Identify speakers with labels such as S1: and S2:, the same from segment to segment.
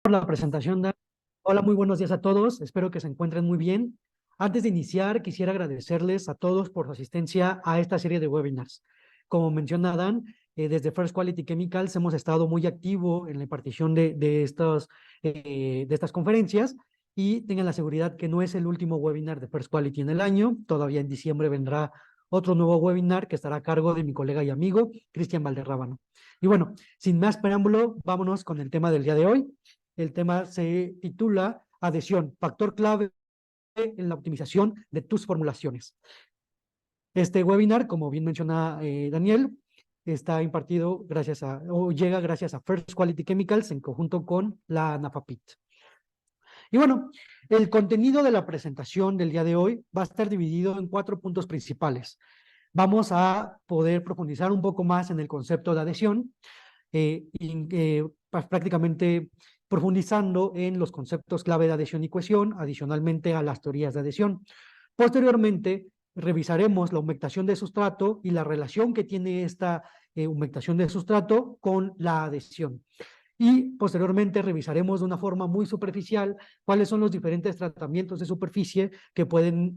S1: Por la presentación. Hola, muy buenos días a todos. Espero que se encuentren muy bien. Antes de iniciar, quisiera agradecerles a todos por su asistencia a esta serie de webinars. Como menciona Dan, desde First Quality Chemicals hemos estado muy activo en la impartición de estas conferencias y tengan la seguridad que no es el último webinar de First Quality en el año. Todavía en diciembre vendrá otro nuevo webinar que estará a cargo de mi colega y amigo, Cristian Valderrábano. Y bueno, sin más preámbulo, vámonos con el tema del día de hoy. El tema se titula Adhesión, factor clave en la optimización de tus formulaciones. Este webinar, como bien menciona Daniel, está impartido o llega gracias a First Quality Chemicals en conjunto con la ANAFAPIT. Y bueno, el contenido de la presentación del día de hoy va a estar dividido en 4 puntos principales. Vamos a poder profundizar un poco más en el concepto de adhesión, prácticamente profundizando en los conceptos clave de adhesión y cohesión, adicionalmente a las teorías de adhesión. Posteriormente, revisaremos la humectación de sustrato y la relación que tiene esta humectación de sustrato con la adhesión. Y posteriormente revisaremos de una forma muy superficial cuáles son los diferentes tratamientos de superficie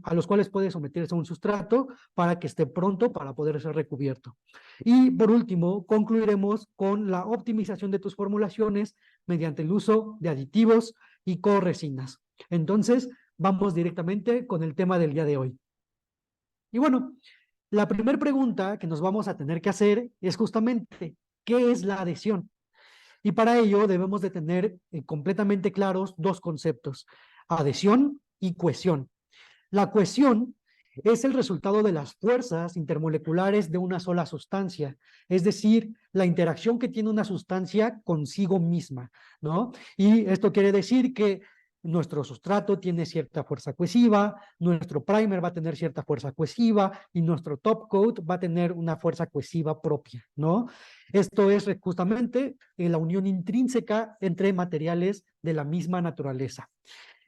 S1: a los cuales puede someterse un sustrato para que esté pronto para poder ser recubierto. Y por último, concluiremos con la optimización de tus formulaciones mediante el uso de aditivos y corresinas. Entonces, vamos directamente con el tema del día de hoy. Y bueno, la primera pregunta que nos vamos a tener que hacer es justamente, ¿qué es la adhesión? Y para ello debemos de tener completamente claros 2 conceptos, adhesión y cohesión. La cohesión es el resultado de las fuerzas intermoleculares de una sola sustancia, es decir, la interacción que tiene una sustancia consigo misma, ¿no? Y esto quiere decir que nuestro sustrato tiene cierta fuerza cohesiva, nuestro primer va a tener cierta fuerza cohesiva y nuestro top coat va a tener una fuerza cohesiva propia, ¿no? Esto es justamente la unión intrínseca entre materiales de la misma naturaleza.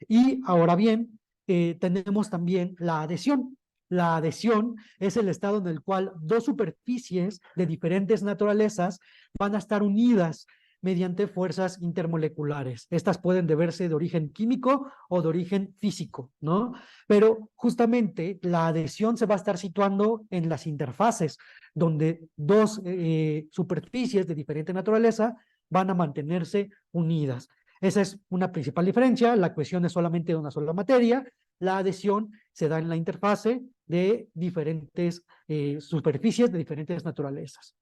S1: Y ahora bien, tenemos también la adhesión. La adhesión es el estado en el cual 2 superficies de diferentes naturalezas van a estar unidas mediante fuerzas intermoleculares. Estas pueden deberse de origen químico o de origen físico, ¿no? Pero justamente la adhesión se va a estar situando en las interfaces, donde 2 superficies de diferente naturaleza van a mantenerse unidas. Esa es una principal diferencia. La cohesión es solamente de una sola materia. La adhesión se da en la interfase de diferentes superficies de diferentes naturalezas.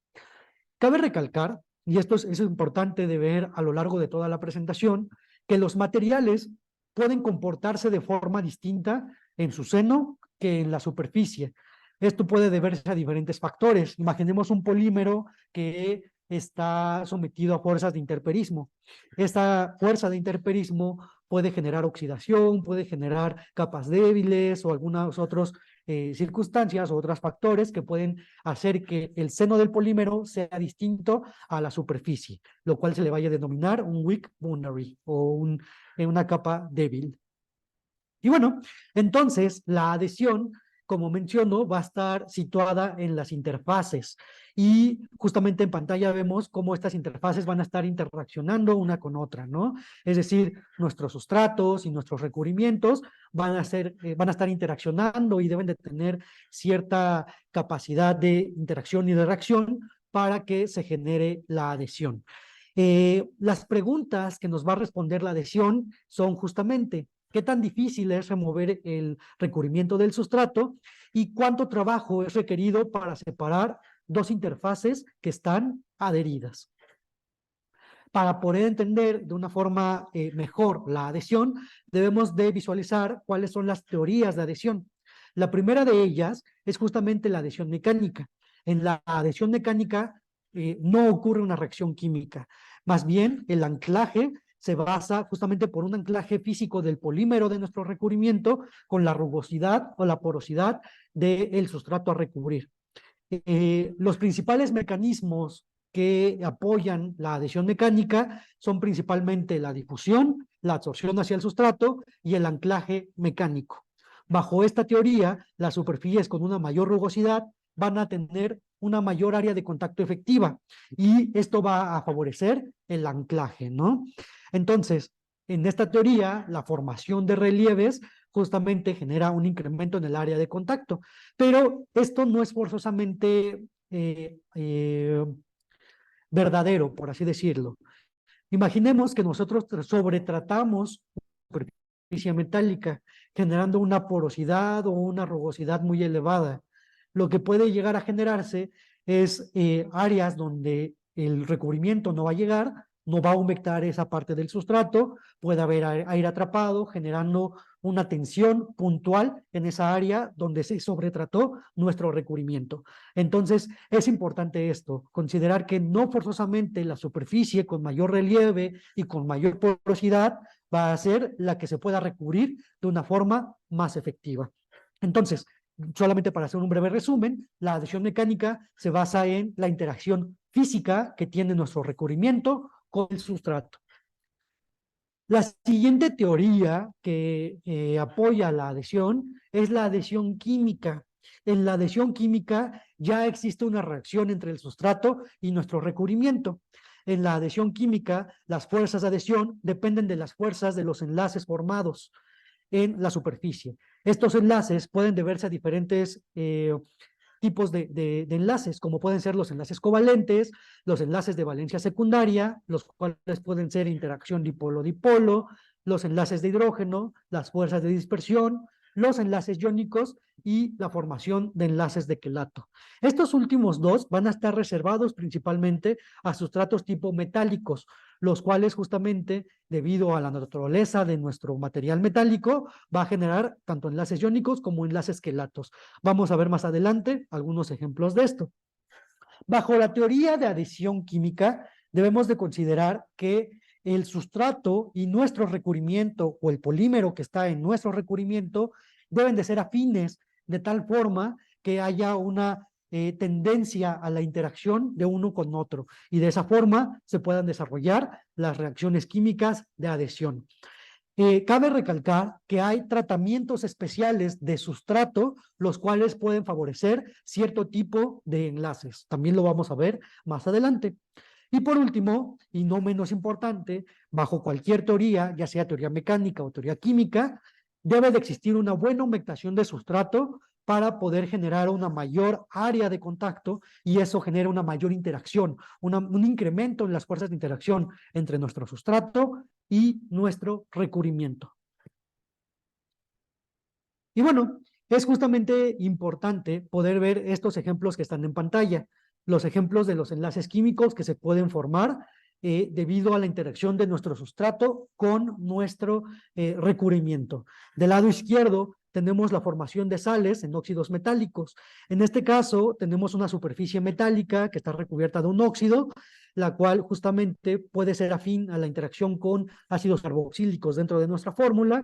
S1: Cabe recalcar, y esto es importante de ver a lo largo de toda la presentación, que los materiales pueden comportarse de forma distinta en su seno que en la superficie. Esto puede deberse a diferentes factores. Imaginemos un polímero que está sometido a fuerzas de interperismo. Esta fuerza de interperismo puede generar oxidación, puede generar capas débiles o algunos otros circunstancias o otros factores que pueden hacer que el seno del polímero sea distinto a la superficie, lo cual se le vaya a denominar un weak boundary o una capa débil. Y bueno, entonces la adhesión, como menciono, va a estar situada en las interfaces y justamente en pantalla vemos cómo estas interfaces van a estar interaccionando una con otra, ¿no? Es decir, nuestros sustratos y nuestros recubrimientos van a estar interaccionando y deben de tener cierta capacidad de interacción y de reacción para que se genere la adhesión. Las preguntas que nos va a responder la adhesión son justamente qué tan difícil es remover el recubrimiento del sustrato y cuánto trabajo es requerido para separar 2 interfaces que están adheridas. Para poder entender de una forma mejor la adhesión, debemos de visualizar cuáles son las teorías de adhesión. La primera de ellas es justamente la adhesión mecánica. En la adhesión mecánica no ocurre una reacción química, más bien el anclaje se basa justamente por un anclaje físico del polímero de nuestro recubrimiento con la rugosidad o la porosidad del sustrato a recubrir. Los principales mecanismos que apoyan la adhesión mecánica son principalmente la difusión, la absorción hacia el sustrato y el anclaje mecánico. Bajo esta teoría, las superficies con una mayor rugosidad van a tener una mayor área de contacto efectiva y esto va a favorecer el anclaje, ¿no? Entonces, en esta teoría, la formación de relieves justamente genera un incremento en el área de contacto, pero esto no es forzosamente verdadero, por así decirlo. Imaginemos que nosotros sobretratamos la superficie metálica, generando una porosidad o una rugosidad muy elevada. Lo que puede llegar a generarse es áreas donde el recubrimiento no va a llegar, no va a humectar esa parte del sustrato, puede haber aire atrapado, generando una tensión puntual en esa área donde se sobretrató nuestro recubrimiento. Entonces, es importante esto, considerar que no forzosamente la superficie con mayor relieve y con mayor porosidad va a ser la que se pueda recubrir de una forma más efectiva. Entonces, solamente para hacer un breve resumen, la adhesión mecánica se basa en la interacción física que tiene nuestro recubrimiento con el sustrato. La siguiente teoría que apoya la adhesión es la adhesión química. En la adhesión química ya existe una reacción entre el sustrato y nuestro recubrimiento. En la adhesión química, las fuerzas de adhesión dependen de las fuerzas de los enlaces formados en la superficie. Estos enlaces pueden deberse a diferentes tipos de enlaces, como pueden ser los enlaces covalentes, los enlaces de valencia secundaria, los cuales pueden ser interacción dipolo-dipolo, los enlaces de hidrógeno, las fuerzas de dispersión, los enlaces iónicos y la formación de enlaces de quelato. Estos últimos dos van a estar reservados principalmente a sustratos tipo metálicos, los cuales justamente, debido a la naturaleza de nuestro material metálico, va a generar tanto enlaces iónicos como enlaces quelatos. Vamos a ver más adelante algunos ejemplos de esto. Bajo la teoría de adhesión química, debemos de considerar que el sustrato y nuestro recubrimiento o el polímero que está en nuestro recubrimiento deben de ser afines de tal forma que haya una tendencia a la interacción de uno con otro y de esa forma se puedan desarrollar las reacciones químicas de adhesión. Cabe recalcar que hay tratamientos especiales de sustrato, los cuales pueden favorecer cierto tipo de enlaces. También lo vamos a ver más adelante. Y por último, y no menos importante, bajo cualquier teoría, ya sea teoría mecánica o teoría química, debe de existir una buena humectación de sustrato para poder generar una mayor área de contacto y eso genera una mayor interacción, un incremento en las fuerzas de interacción entre nuestro sustrato y nuestro recubrimiento. Y bueno, es justamente importante poder ver estos ejemplos que están en pantalla, los ejemplos de los enlaces químicos que se pueden formar debido a la interacción de nuestro sustrato con nuestro recubrimiento. Del lado izquierdo tenemos la formación de sales en óxidos metálicos. En este caso tenemos una superficie metálica que está recubierta de un óxido, la cual justamente puede ser afín a la interacción con ácidos carboxílicos dentro de nuestra fórmula,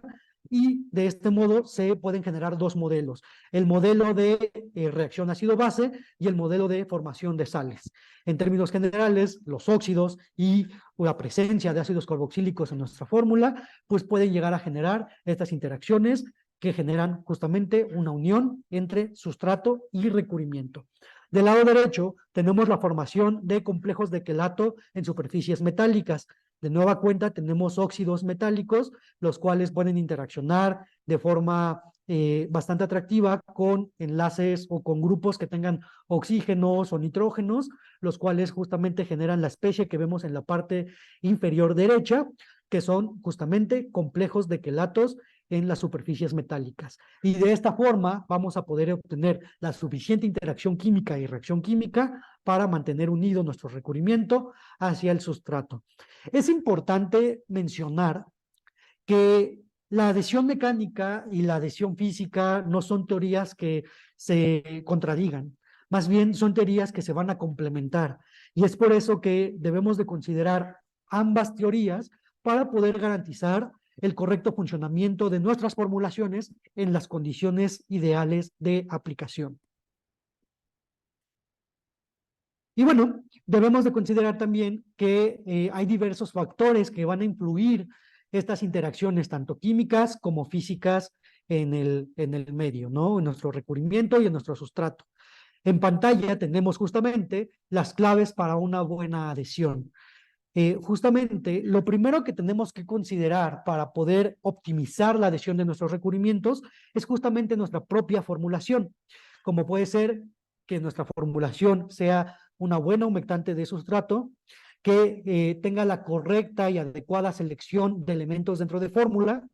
S1: y de este modo se pueden generar dos modelos, el modelo de reacción ácido-base y el modelo de formación de sales. En términos generales, los óxidos y la presencia de ácidos carboxílicos en nuestra fórmula, pues pueden llegar a generar estas interacciones que generan justamente una unión entre sustrato y recubrimiento. Del lado derecho tenemos la formación de complejos de quelato en superficies metálicas. De nueva cuenta tenemos óxidos metálicos, los cuales pueden interaccionar de forma bastante atractiva con enlaces o con grupos que tengan oxígenos o nitrógenos, los cuales justamente generan la especie que vemos en la parte inferior derecha, que son justamente complejos de quelatos en las superficies metálicas. Y de esta forma vamos a poder obtener la suficiente interacción química y reacción química para mantener unido nuestro recubrimiento hacia el sustrato. Es importante mencionar que la adhesión mecánica y la adhesión física no son teorías que se contradigan, más bien son teorías que se van a complementar. Y es por eso que debemos de considerar ambas teorías para poder garantizar el correcto funcionamiento de nuestras formulaciones en las condiciones ideales de aplicación. Y bueno, debemos de considerar también que hay diversos factores que van a influir estas interacciones, tanto químicas como físicas, en el medio, ¿no? En nuestro recubrimiento y en nuestro sustrato. En pantalla tenemos justamente las claves para una buena adhesión. Justamente lo primero que tenemos que considerar para poder optimizar la adhesión de nuestros recubrimientos es justamente nuestra propia formulación, como puede ser que nuestra formulación sea una buena humectante de sustrato, que tenga la correcta y adecuada selección de elementos dentro de fórmula.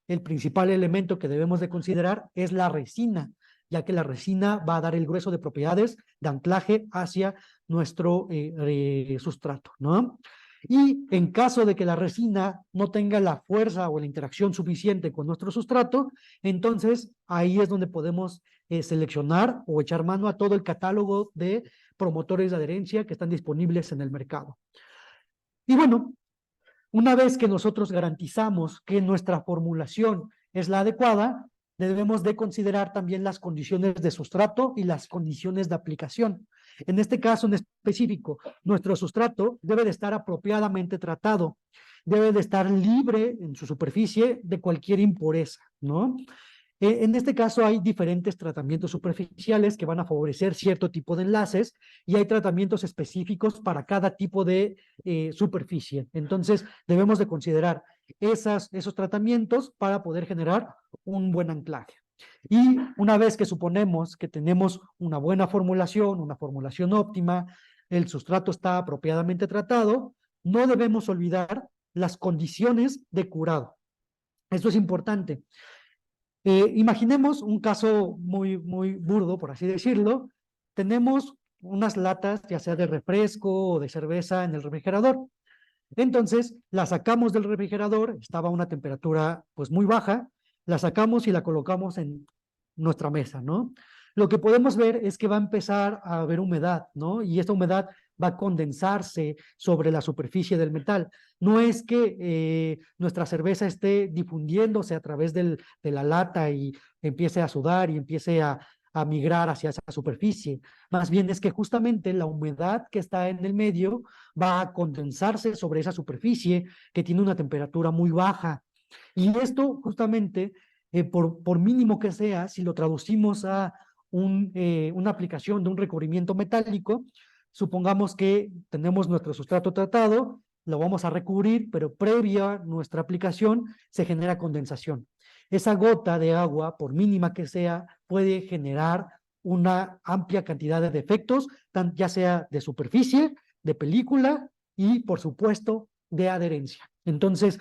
S1: El principal elemento que debemos de considerar es la resina, ya que la resina va a dar el grueso de propiedades de anclaje hacia nuestro sustrato, ¿no? Y en caso de que la resina no tenga la fuerza o la interacción suficiente con nuestro sustrato, entonces ahí es donde podemos seleccionar o echar mano a todo el catálogo de promotores de adherencia que están disponibles en el mercado. Y bueno, una vez que nosotros garantizamos que nuestra formulación es la adecuada, debemos de considerar también las condiciones de sustrato y las condiciones de aplicación. En este caso en específico, nuestro sustrato debe de estar apropiadamente tratado, debe de estar libre en su superficie de cualquier impureza, ¿no? En este caso hay diferentes tratamientos superficiales que van a favorecer cierto tipo de enlaces y hay tratamientos específicos para cada tipo de superficie. Entonces debemos de considerar esos tratamientos para poder generar un buen anclaje. Y una vez que suponemos que tenemos una buena formulación, una formulación óptima, el sustrato está apropiadamente tratado, no debemos olvidar las condiciones de curado. Esto es importante. Imaginemos un caso muy burdo, por así decirlo. Tenemos unas latas, ya sea de refresco o de cerveza, en el refrigerador. Entonces, la sacamos del refrigerador, estaba a una temperatura pues muy baja, la sacamos y la colocamos en nuestra mesa, ¿no? Lo que podemos ver es que va a empezar a haber humedad, ¿no? Y esta humedad va a condensarse sobre la superficie del metal. No es que nuestra cerveza esté difundiéndose a través de la lata y empiece a sudar y empiece a migrar hacia esa superficie. Más bien es que justamente la humedad que está en el medio va a condensarse sobre esa superficie que tiene una temperatura muy baja. Y esto justamente, por mínimo que sea, si lo traducimos a una aplicación de un recubrimiento metálico, supongamos que tenemos nuestro sustrato tratado, lo vamos a recubrir, pero previa nuestra aplicación se genera condensación. Esa gota de agua, por mínima que sea, puede generar una amplia cantidad de defectos, ya sea de superficie, de película y, por supuesto, de adherencia. Entonces,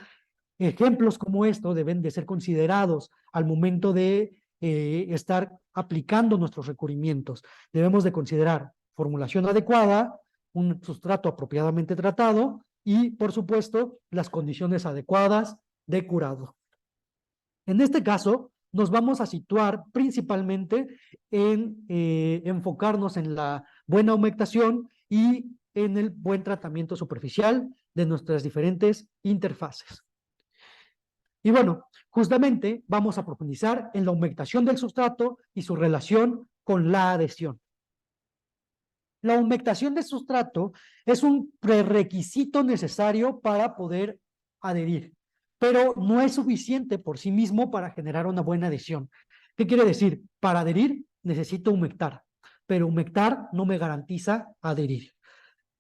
S1: ejemplos como esto deben de ser considerados al momento de estar aplicando nuestros recubrimientos. Debemos de considerar formulación adecuada, un sustrato apropiadamente tratado y, por supuesto, las condiciones adecuadas de curado. En este caso, nos vamos a situar principalmente en enfocarnos en la buena humectación y en el buen tratamiento superficial de nuestras diferentes interfaces. Y bueno, justamente vamos a profundizar en la humectación del sustrato y su relación con la adhesión. La humectación del sustrato es un prerequisito necesario para poder adherir, pero no es suficiente por sí mismo para generar una buena adhesión. ¿Qué quiere decir? Para adherir necesito humectar, pero humectar no me garantiza adherir.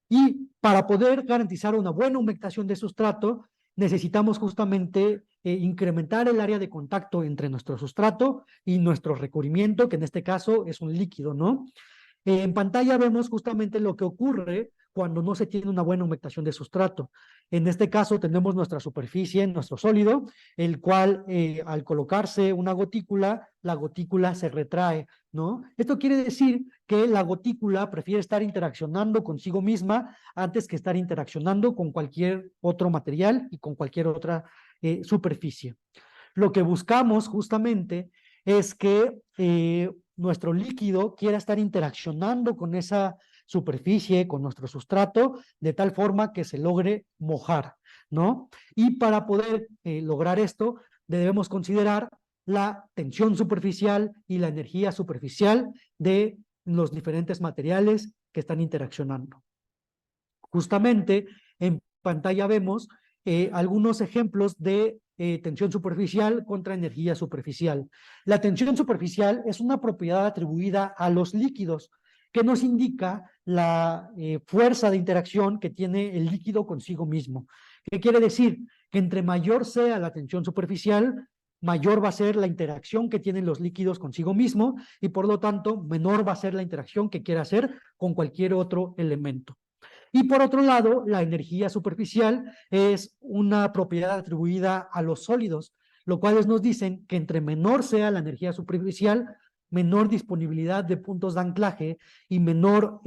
S1: Y para poder garantizar una buena humectación de sustrato, necesitamos justamente incrementar el área de contacto entre nuestro sustrato y nuestro recubrimiento, que en este caso es un líquido, ¿no? En pantalla vemos justamente lo que ocurre cuando no se tiene una buena humectación de sustrato. En este caso tenemos nuestra superficie, nuestro sólido, el cual al colocarse una gotícula, la gotícula se retrae, ¿no? Esto quiere decir que la gotícula prefiere estar interaccionando consigo misma antes que estar interaccionando con cualquier otro material y con cualquier otra superficie. Lo que buscamos justamente es que nuestro líquido quiera estar interaccionando con esa superficie, con nuestro sustrato, de tal forma que se logre mojar, ¿no? Y para poder lograr esto, debemos considerar la tensión superficial y la energía superficial de los diferentes materiales que están interaccionando. Justamente en pantalla vemos algunos ejemplos de tensión superficial contra energía superficial. La tensión superficial es una propiedad atribuida a los líquidos. que nos indica la fuerza de interacción que tiene el líquido consigo mismo. ¿Qué quiere decir? Que entre mayor sea la tensión superficial, mayor va a ser la interacción que tienen los líquidos consigo mismo y por lo tanto menor va a ser la interacción que quiera hacer con cualquier otro elemento. Y por otro lado, la energía superficial es una propiedad atribuida a los sólidos, lo cual nos dicen que entre menor sea la energía superficial, menor disponibilidad de puntos de anclaje y menor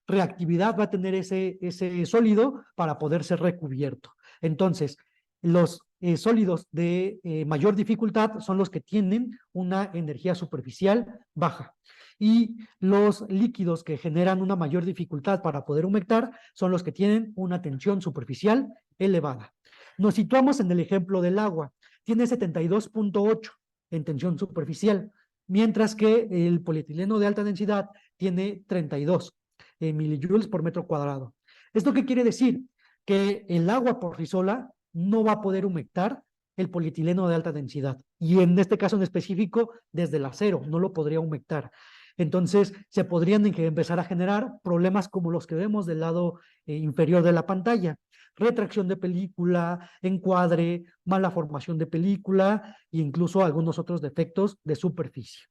S1: reactividad va a tener ese sólido para poder ser recubierto. Entonces, los sólidos de mayor dificultad son los que tienen una energía superficial baja. Y los líquidos que generan una mayor dificultad para poder humectar son los que tienen una tensión superficial elevada. Nos situamos en el ejemplo del agua. Tiene 72.8 en tensión superficial, mientras que el polietileno de alta densidad tiene 32 milijoules por metro cuadrado. ¿Esto qué quiere decir? Que el agua por sí sola no va a poder humectar el polietileno de alta densidad. Y en este caso en específico, desde el acero, no lo podría humectar. Entonces, se podrían empezar a generar problemas como los que vemos del lado inferior de la pantalla. Retracción de película, encuadre, mala formación de película e incluso algunos otros defectos de superficie.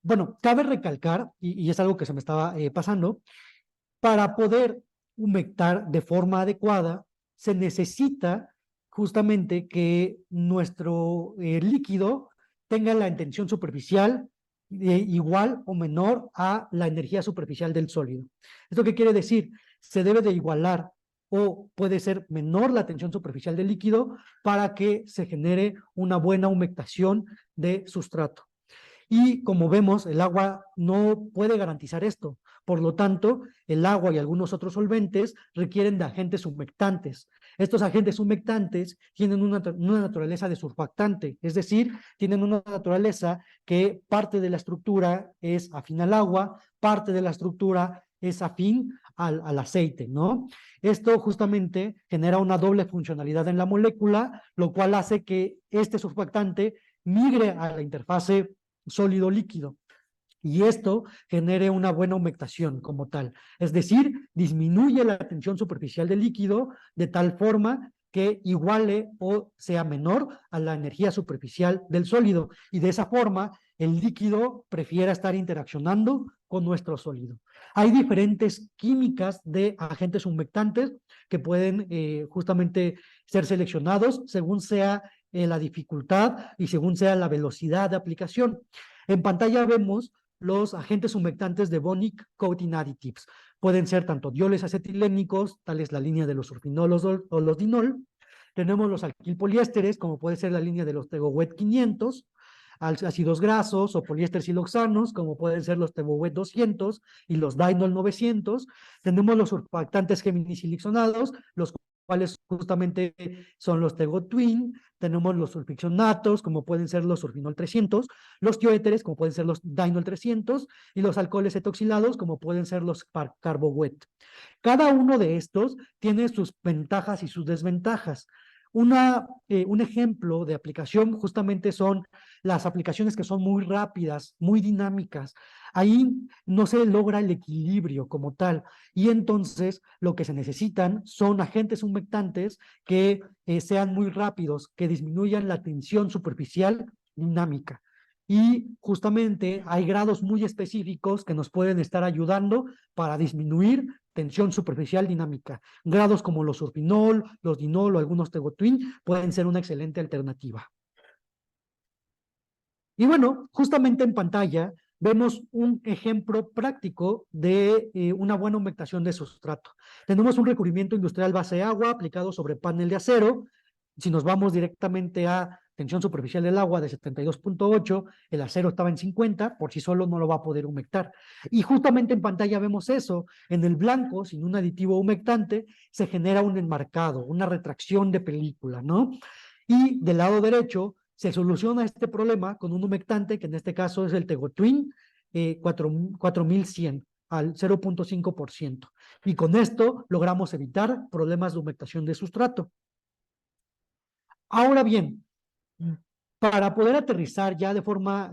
S1: Bueno, cabe recalcar, y es algo que se me estaba pasando, para poder humectar de forma adecuada, se necesita justamente que nuestro líquido tenga la tensión superficial igual o menor a la energía superficial del sólido. ¿Esto qué quiere decir? Se debe de igualar o puede ser menor la tensión superficial del líquido para que se genere una buena humectación de sustrato. Y como vemos, el agua no puede garantizar esto. Por lo tanto, el agua y algunos otros solventes requieren de agentes humectantes. Estos agentes humectantes tienen una naturaleza de surfactante, es decir, tienen una naturaleza que parte de la estructura es afín al agua, parte de la estructura es afín al aceite, ¿no? Esto justamente genera una doble funcionalidad en la molécula, lo cual hace que este surfactante migre a la interfase sólido-líquido y esto genere una buena humectación como tal. Es decir, disminuye la tensión superficial del líquido de tal forma que iguale o sea menor a la energía superficial del sólido y de esa forma el líquido prefiera estar interaccionando con nuestro sólido. Hay diferentes químicas de agentes humectantes que pueden justamente ser seleccionados según sea la dificultad y según sea la velocidad de aplicación. En pantalla vemos los agentes humectantes de Bonig Coating Additives. Pueden ser tanto dioles acetilénicos, tal es la línea de los surfinolos o los dinol. Tenemos los alquilpoliésteres, como puede ser la línea de los Tegowet 500, ácidos grasos o poliéster siloxanos, como pueden ser los Tegowet 200 y los Dynol 900. Tenemos los surfactantes geminisiliconados, los cuales justamente son los Tegotwin. Tenemos los sulfixonatos, como pueden ser los surfinol 300, los tioéteres, como pueden ser los Dynol 300, y los alcoholes etoxilados, como pueden ser los Carbowet. Cada uno de estos tiene sus ventajas y sus desventajas. Un ejemplo de aplicación justamente son las aplicaciones que son muy rápidas, muy dinámicas. Ahí no se logra el equilibrio como tal y entonces lo que se necesitan son agentes humectantes que sean muy rápidos, que disminuyan la tensión superficial dinámica. Y justamente hay grados muy específicos que nos pueden estar ayudando para disminuir tensión superficial dinámica. Grados como los surfinol, los dinol o algunos tegotwin pueden ser una excelente alternativa. Y bueno, justamente en pantalla vemos un ejemplo práctico de una buena humectación de sustrato. Tenemos un recubrimiento industrial base agua aplicado sobre panel de acero. Si nos vamos directamente a tensión superficial del agua de 72.8, el acero estaba en 50, por sí solo no lo va a poder humectar. Y justamente en pantalla vemos eso. En el blanco, sin un aditivo humectante, se genera un enmarcado, una retracción de película, ¿no? Y del lado derecho, se soluciona este problema con un humectante, que en este caso es el Tegotwin 4100 al 0.5%. Y con esto logramos evitar problemas de humectación de sustrato. Ahora bien, para poder aterrizar ya de forma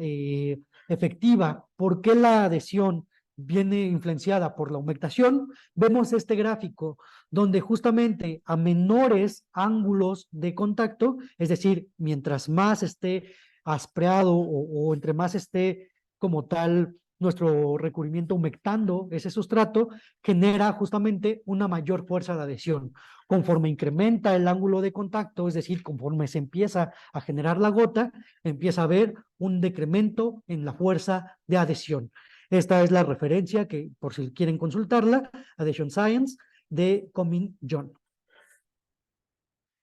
S1: efectiva, por qué la adhesión viene influenciada por la humectación, vemos este gráfico donde justamente a menores ángulos de contacto, es decir, mientras más esté aspreado o entre más esté como tal nuestro recubrimiento humectando ese sustrato, genera justamente una mayor fuerza de adhesión. Conforme incrementa el ángulo de contacto, es decir, conforme se empieza a generar la gota, empieza a haber un decremento en la fuerza de adhesión. Esta es la referencia que, por si quieren consultarla, Adhesion Science de Coming John.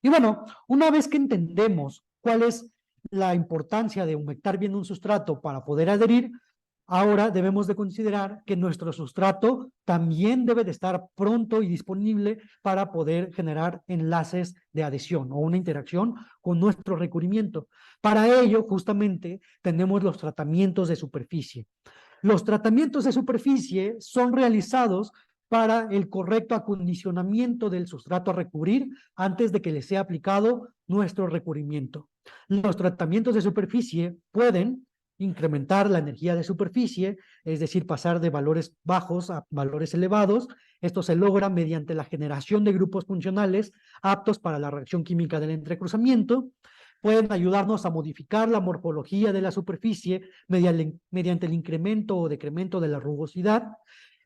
S1: Y bueno, una vez que entendemos cuál es la importancia de humectar bien un sustrato para poder adherir, ahora debemos de considerar que nuestro sustrato también debe de estar pronto y disponible para poder generar enlaces de adhesión o una interacción con nuestro recubrimiento. Para ello, justamente, tenemos los tratamientos de superficie. Los tratamientos de superficie son realizados para el correcto acondicionamiento del sustrato a recubrir antes de que le sea aplicado nuestro recubrimiento. Los tratamientos de superficie pueden incrementar la energía de superficie, es decir, pasar de valores bajos a valores elevados. Esto se logra mediante la generación de grupos funcionales aptos para la reacción química del entrecruzamiento. Pueden ayudarnos a modificar la morfología de la superficie mediante el incremento o decremento de la rugosidad.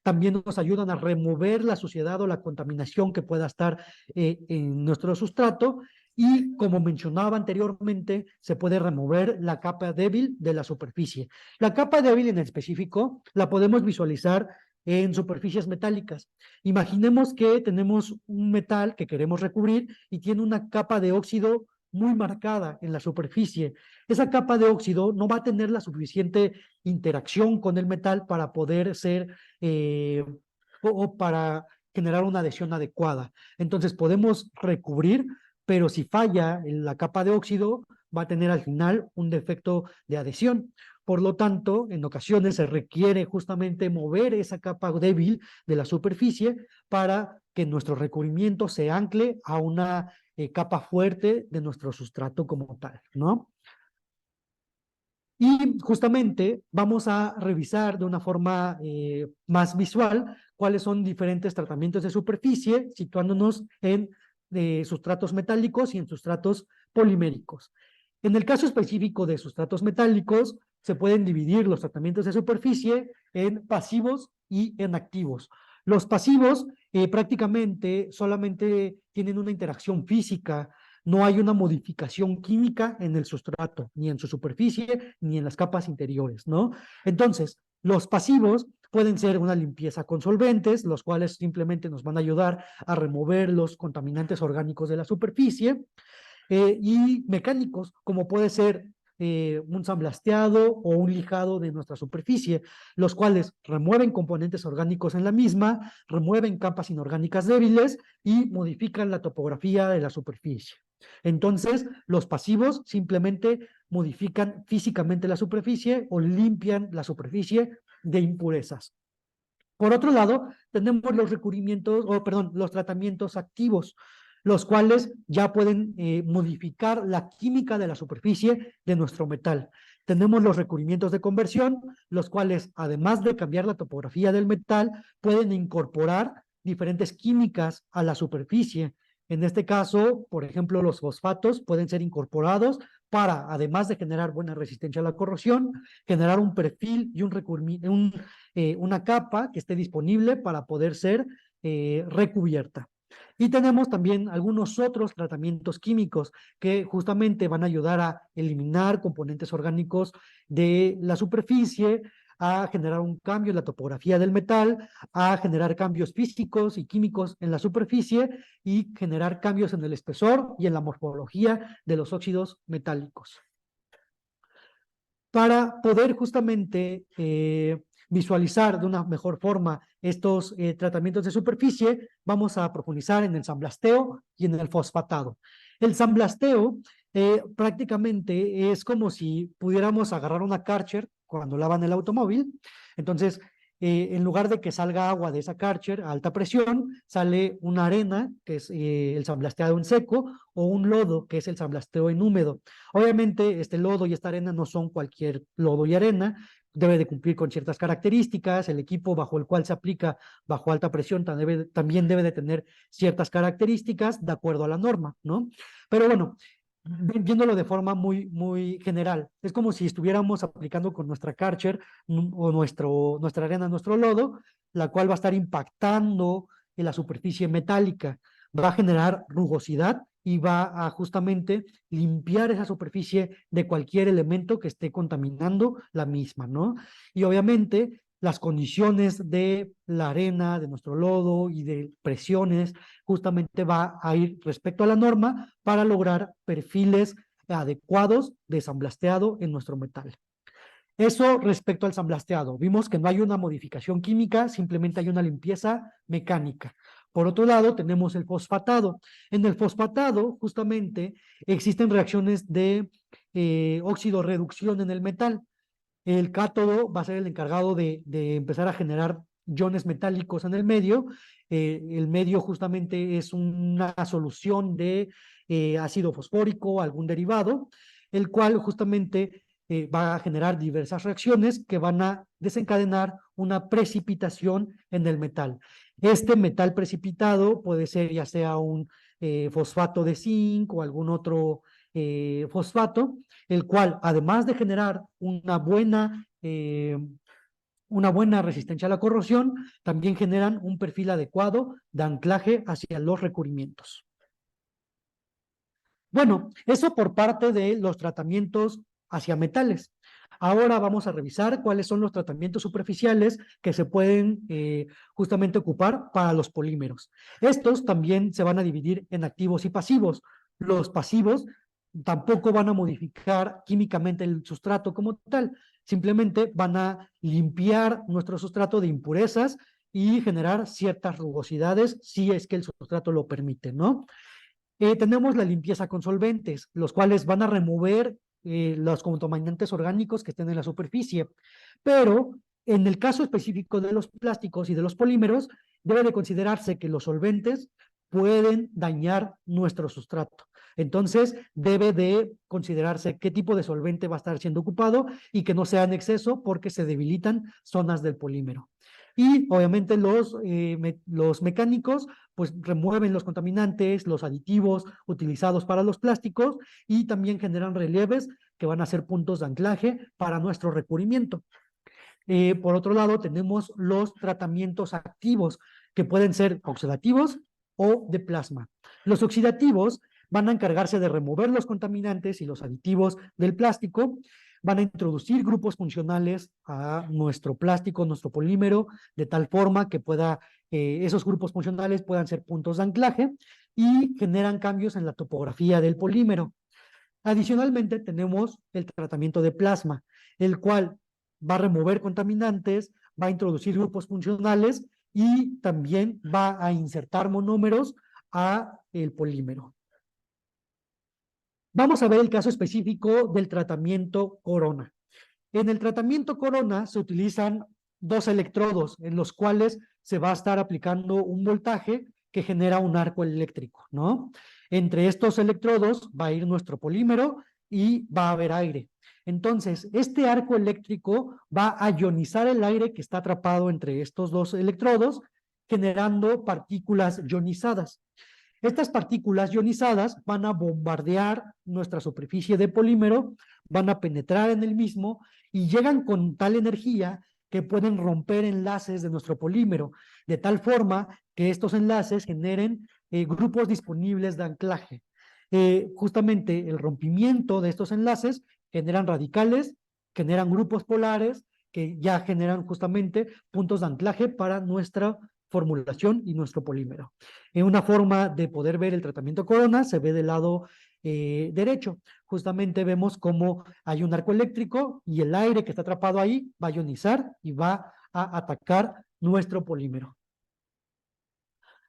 S1: También nos ayudan a remover la suciedad o la contaminación que pueda estar en nuestro sustrato. Y como mencionaba anteriormente, se puede remover la capa débil de la superficie. La capa débil en específico la podemos visualizar en superficies metálicas. Imaginemos que tenemos un metal que queremos recubrir y tiene una capa de óxido muy marcada en la superficie. Esa capa de óxido no va a tener la suficiente interacción con el metal para poder ser o para generar una adhesión adecuada. Entonces podemos recubrir, pero si falla en la capa de óxido, va a tener al final un defecto de adhesión. Por lo tanto, en ocasiones se requiere justamente mover esa capa débil de la superficie para que nuestro recubrimiento se ancle a una capa fuerte de nuestro sustrato como tal, ¿no? Y justamente vamos a revisar de una forma más visual cuáles son diferentes tratamientos de superficie, situándonos en sustratos metálicos y en sustratos poliméricos. En el caso específico de sustratos metálicos, se pueden dividir los tratamientos de superficie en pasivos y en activos. Los pasivos prácticamente solamente tienen una interacción física, no hay una modificación química en el sustrato, ni en su superficie, ni en las capas interiores, ¿no? Entonces, los pasivos pueden ser una limpieza con solventes, los cuales simplemente nos van a ayudar a remover los contaminantes orgánicos de la superficie, y mecánicos, como puede ser un samblasteado o un lijado de nuestra superficie, los cuales remueven componentes orgánicos en la misma, remueven capas inorgánicas débiles y modifican la topografía de la superficie. Entonces, los pasivos simplemente modifican físicamente la superficie o limpian la superficie de impurezas. Por otro lado, tenemos los recubrimientos, o perdón, los tratamientos activos, los cuales ya pueden modificar la química de la superficie de nuestro metal. Tenemos los recubrimientos de conversión, los cuales, además de cambiar la topografía del metal, pueden incorporar diferentes químicas a la superficie. En este caso, por ejemplo, los fosfatos pueden ser incorporados para, además de generar buena resistencia a la corrosión, generar un perfil y una capa que esté disponible para poder ser recubierta. Y tenemos también algunos otros tratamientos químicos que justamente van a ayudar a eliminar componentes orgánicos de la superficie, a generar un cambio en la topografía del metal, a generar cambios físicos y químicos en la superficie y generar cambios en el espesor y en la morfología de los óxidos metálicos. Para poder justamente visualizar de una mejor forma estos tratamientos de superficie, vamos a profundizar en el samblasteo y en el fosfatado. El samblasteo prácticamente es como si pudiéramos agarrar una Karcher cuando lavan el automóvil. Entonces, en lugar de que salga agua de esa Karcher a alta presión, sale una arena, que es el samblasteado en seco, o un lodo, que es el samblasteo en húmedo. Obviamente, este lodo y esta arena no son cualquier lodo y arena, debe de cumplir con ciertas características, el equipo bajo el cual se aplica bajo alta presión también debe de tener ciertas características de acuerdo a la norma, ¿no? Pero bueno, viéndolo de forma muy general. Es como si estuviéramos aplicando con nuestra Karcher o nuestra arena, nuestro lodo, la cual va a estar impactando en la superficie metálica, va a generar rugosidad y va a justamente limpiar esa superficie de cualquier elemento que esté contaminando la misma, ¿no? Y obviamente las condiciones de la arena, de nuestro lodo y de presiones, justamente va a ir respecto a la norma para lograr perfiles adecuados de samblasteado en nuestro metal. Eso respecto al samblasteado. Vimos que no hay una modificación química, simplemente hay una limpieza mecánica. Por otro lado, tenemos el fosfatado. En el fosfatado, justamente, existen reacciones de óxido-reducción en el metal. El cátodo va a ser el encargado de empezar a generar iones metálicos en el medio. El medio justamente es una solución de ácido fosfórico, algún derivado, el cual justamente va a generar diversas reacciones que van a desencadenar una precipitación en el metal. Este metal precipitado puede ser ya sea un fosfato de zinc o algún otro fosfato, el cual, además de generar una buena resistencia a la corrosión, también generan un perfil adecuado de anclaje hacia los recubrimientos. Bueno, eso por parte de los tratamientos hacia metales. Ahora vamos a revisar cuáles son los tratamientos superficiales que se pueden justamente ocupar para los polímeros. Estos también se van a dividir en activos y pasivos. Los pasivos tampoco van a modificar químicamente el sustrato como tal, simplemente van a limpiar nuestro sustrato de impurezas y generar ciertas rugosidades si es que el sustrato lo permite, ¿no? Tenemos la limpieza con solventes, los cuales van a remover los contaminantes orgánicos que estén en la superficie. Pero en el caso específico de los plásticos y de los polímeros, debe de considerarse que los solventes pueden dañar nuestro sustrato. Entonces, debe de considerarse qué tipo de solvente va a estar siendo ocupado y que no sea en exceso porque se debilitan zonas del polímero. Y obviamente los mecánicos pues remueven los contaminantes, los aditivos utilizados para los plásticos y también generan relieves que van a ser puntos de anclaje para nuestro recubrimiento. Por otro lado, tenemos los tratamientos activos que pueden ser oxidativos o de plasma. Los oxidativos van a encargarse de remover los contaminantes y los aditivos del plástico, van a introducir grupos funcionales a nuestro plástico, nuestro polímero, de tal forma que esos grupos funcionales puedan ser puntos de anclaje y generan cambios en la topografía del polímero. Adicionalmente, tenemos el tratamiento de plasma, el cual va a remover contaminantes, va a introducir grupos funcionales y también va a insertar monómeros a el polímero. Vamos a ver el caso específico del tratamiento Corona. En el tratamiento Corona se utilizan dos electrodos en los cuales se va a estar aplicando un voltaje que genera un arco eléctrico, ¿no? Entre estos electrodos va a ir nuestro polímero y va a haber aire. Entonces, este arco eléctrico va a ionizar el aire que está atrapado entre estos dos electrodos, generando partículas ionizadas. Estas partículas ionizadas van a bombardear nuestra superficie de polímero, van a penetrar en el mismo y llegan con tal energía que pueden romper enlaces de nuestro polímero, de tal forma que estos enlaces generen grupos disponibles de anclaje. Justamente el rompimiento de estos enlaces generan radicales, generan grupos polares que ya generan justamente puntos de anclaje para nuestra formulación y nuestro polímero. En una forma de poder ver el tratamiento Corona se ve del lado derecho. Justamente vemos cómo hay un arco eléctrico y el aire que está atrapado ahí va a ionizar y va a atacar nuestro polímero.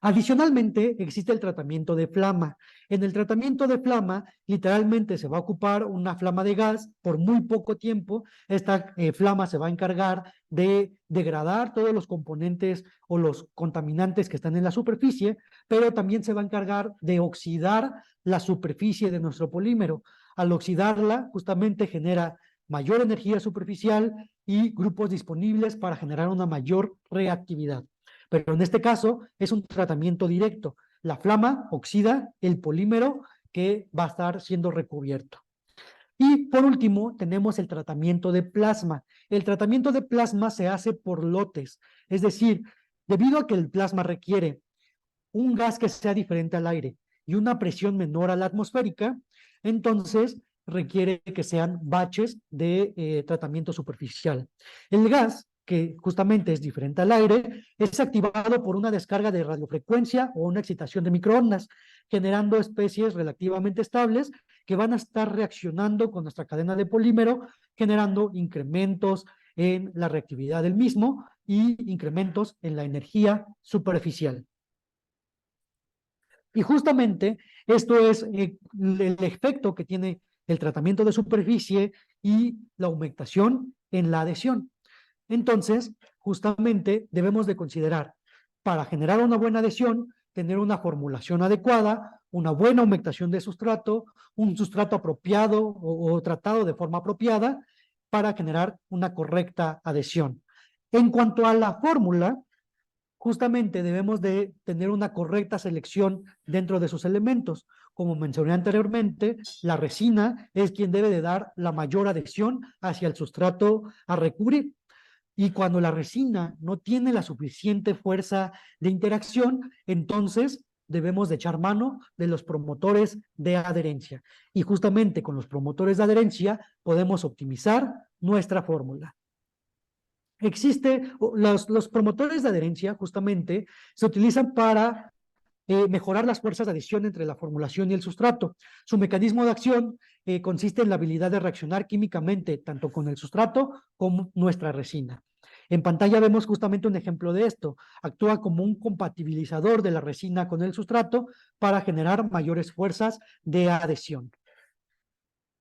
S1: Adicionalmente, existe el tratamiento de flama. En el tratamiento de flama, literalmente se va a ocupar una flama de gas por muy poco tiempo. Esta flama se va a encargar de degradar todos los componentes o los contaminantes que están en la superficie, pero también se va a encargar de oxidar la superficie de nuestro polímero. Al oxidarla, justamente genera mayor energía superficial y grupos disponibles para generar una mayor reactividad. Pero en este caso es un tratamiento directo. La flama oxida el polímero que va a estar siendo recubierto. Y por último, tenemos el tratamiento de plasma. El tratamiento de plasma se hace por lotes, es decir, debido a que el plasma requiere un gas que sea diferente al aire y una presión menor a la atmosférica, entonces requiere que sean baches de tratamiento superficial. El gas, que justamente es diferente al aire, es activado por una descarga de radiofrecuencia o una excitación de microondas, generando especies relativamente estables que van a estar reaccionando con nuestra cadena de polímero, generando incrementos en la reactividad del mismo y incrementos en la energía superficial. Y justamente esto es el efecto que tiene el tratamiento de superficie y la humectación en la adhesión. Entonces, justamente debemos de considerar, para generar una buena adhesión, tener una formulación adecuada, una buena humectación de sustrato, un sustrato apropiado o tratado de forma apropiada para generar una correcta adhesión. En cuanto a la fórmula, justamente debemos de tener una correcta selección dentro de sus elementos. Como mencioné anteriormente, la resina es quien debe de dar la mayor adhesión hacia el sustrato a recubrir. Y cuando la resina no tiene la suficiente fuerza de interacción, entonces debemos de echar mano de los promotores de adherencia. Y justamente con los promotores de adherencia podemos optimizar nuestra fórmula. Los promotores de adherencia justamente se utilizan para mejorar las fuerzas de adhesión entre la formulación y el sustrato. Su mecanismo de acción consiste en la habilidad de reaccionar químicamente tanto con el sustrato como nuestra resina. En pantalla vemos justamente un ejemplo de esto. Actúa como un compatibilizador de la resina con el sustrato para generar mayores fuerzas de adhesión.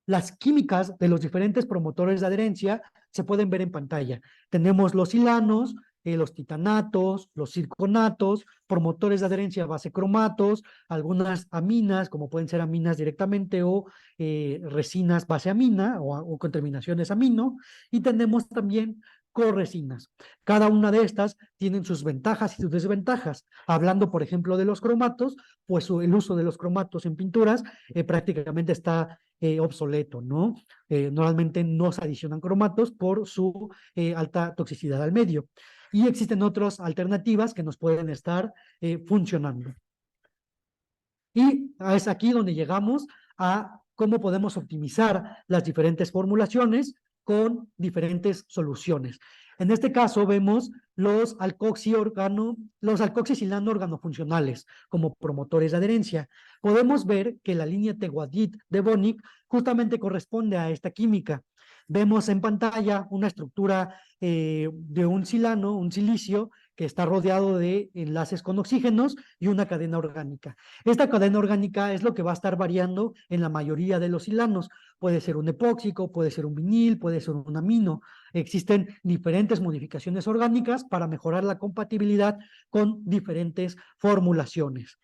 S1: Las químicas de los diferentes promotores de adherencia se pueden ver en pantalla. Tenemos los silanos, los titanatos, los circonatos, promotores de adherencia base cromatos, algunas aminas, como pueden ser aminas directamente o resinas base amina o con terminaciones amino, y tenemos también corresinas. Cada una de estas tienen sus ventajas y sus desventajas. Hablando, por ejemplo, de los cromatos, pues el uso de los cromatos en pinturas prácticamente está obsoleto, ¿no? Normalmente no se adicionan cromatos por su alta toxicidad al medio. Y existen otras alternativas que nos pueden estar funcionando. Y es aquí donde llegamos a cómo podemos optimizar las diferentes formulaciones con diferentes soluciones. En este caso vemos los alcoxilano organofuncionales como promotores de adherencia. Podemos ver que la línea Tehuadit de Bonig justamente corresponde a esta química. Vemos en pantalla una estructura de un silano, un silicio, que está rodeado de enlaces con oxígenos y una cadena orgánica. Esta cadena orgánica es lo que va a estar variando en la mayoría de los silanos. Puede ser un epóxico, puede ser un vinil, puede ser un amino. Existen diferentes modificaciones orgánicas para mejorar la compatibilidad con diferentes formulaciones.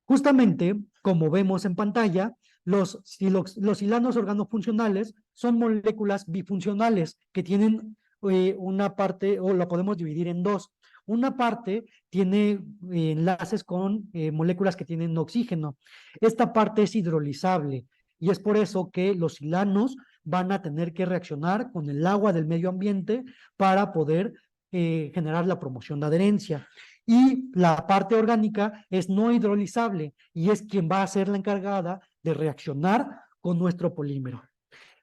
S1: Justamente, como vemos en pantalla, los silanos organofuncionales son moléculas bifuncionales que tienen una parte, o la podemos dividir en dos. Una parte tiene enlaces con moléculas que tienen oxígeno. Esta parte es hidrolizable y es por eso que los silanos van a tener que reaccionar con el agua del medio ambiente para poder generar la promoción de adherencia. Y la parte orgánica es no hidrolizable y es quien va a ser la encargada de reaccionar con nuestro polímero.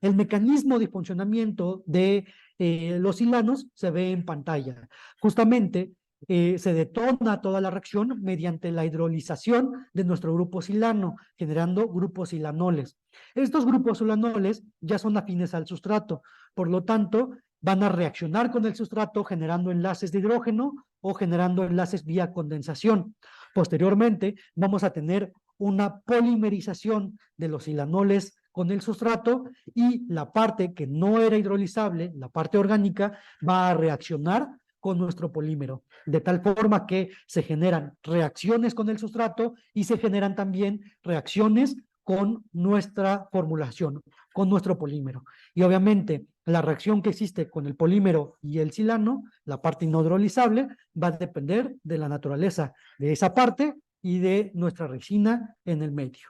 S1: El mecanismo de funcionamiento de los silanos se ve en pantalla. Justamente se detona toda la reacción mediante la hidrolización de nuestro grupo silano, generando grupos silanoles. Estos grupos silanoles ya son afines al sustrato, por lo tanto, van a reaccionar con el sustrato generando enlaces de hidrógeno o generando enlaces vía condensación. Posteriormente, vamos a tener una polimerización de los silanoles con el sustrato y la parte que no era hidrolizable, la parte orgánica, va a reaccionar con nuestro polímero, de tal forma que se generan reacciones con el sustrato y se generan también reacciones con nuestra formulación, con nuestro polímero. Y obviamente la reacción que existe con el polímero y el silano, la parte no hidrolizable, va a depender de la naturaleza de esa parte y de nuestra resina en el medio.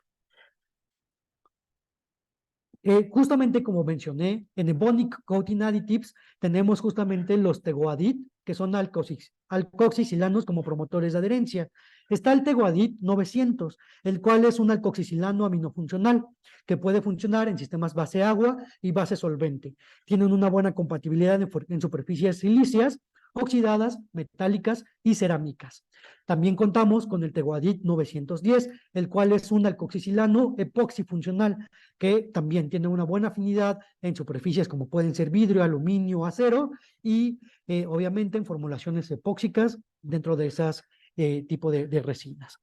S1: Justamente como mencioné, en Ebonic Coating Additives tenemos justamente los Tegoadit, que son alcoxicilanos como promotores de adherencia. Está el Tegoadit 900, el cual es un alcoxicilano aminofuncional que puede funcionar en sistemas base agua y base solvente. Tienen una buena compatibilidad en superficies silíceas, oxidadas, metálicas y cerámicas. También contamos con el Tegoadit 910, el cual es un alcoxicilano epoxifuncional que también tiene una buena afinidad en superficies como pueden ser vidrio, aluminio, acero y obviamente en formulaciones epóxicas dentro de esas tipo de resinas.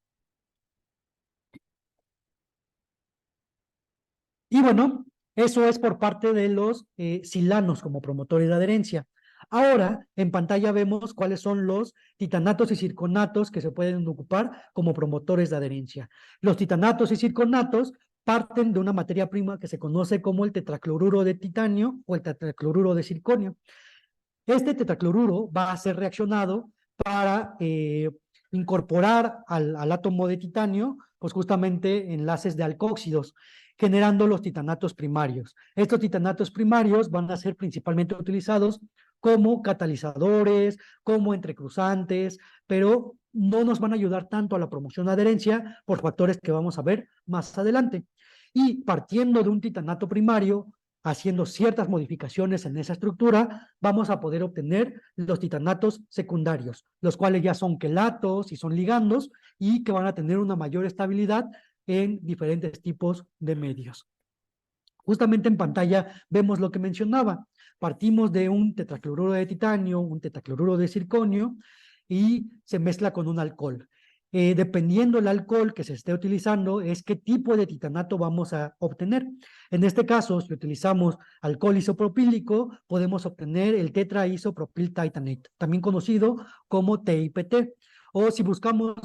S1: Y bueno, eso es por parte de los silanos como promotores de adherencia. Ahora, en pantalla vemos cuáles son los titanatos y circonatos que se pueden ocupar como promotores de adherencia. Los titanatos y circonatos parten de una materia prima que se conoce como el tetracloruro de titanio o el tetracloruro de circonio. Este tetracloruro va a ser reaccionado para incorporar al átomo de titanio, pues justamente enlaces de alcóxidos, generando los titanatos primarios. Estos titanatos primarios van a ser principalmente utilizados como catalizadores, como entrecruzantes, pero no nos van a ayudar tanto a la promoción de adherencia por factores que vamos a ver más adelante. Y partiendo de un titanato primario, haciendo ciertas modificaciones en esa estructura, vamos a poder obtener los titanatos secundarios, los cuales ya son quelatos y son ligandos y que van a tener una mayor estabilidad en diferentes tipos de medios. Justamente en pantalla vemos lo que mencionaba. Partimos de un tetracloruro de titanio, un tetracloruro de circonio y se mezcla con un alcohol. Dependiendo del alcohol que se esté utilizando, es qué tipo de titanato vamos a obtener. En este caso, si utilizamos alcohol isopropílico, podemos obtener el tetraisopropyl titanate, también conocido como TIPT. O si buscamos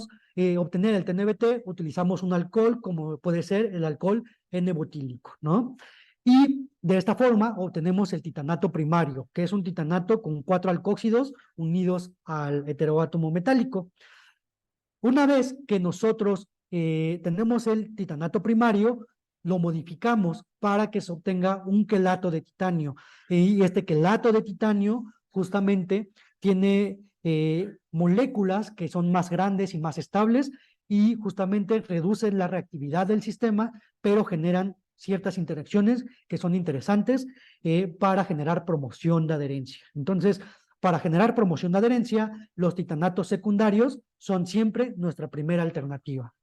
S1: obtener el TNBT, utilizamos un alcohol como puede ser el alcohol N-butílico, ¿no? Y de esta forma obtenemos el titanato primario, que es un titanato con 4 alcóxidos unidos al heteroátomo metálico. Una vez que nosotros tenemos el titanato primario, lo modificamos para que se obtenga un quelato de titanio. Y este quelato de titanio justamente tiene moléculas que son más grandes y más estables y justamente reducen la reactividad del sistema, pero generan ciertas interacciones que son interesantes para generar promoción de adherencia. Entonces, para generar promoción de adherencia, los titanatos secundarios son siempre nuestra primera alternativa.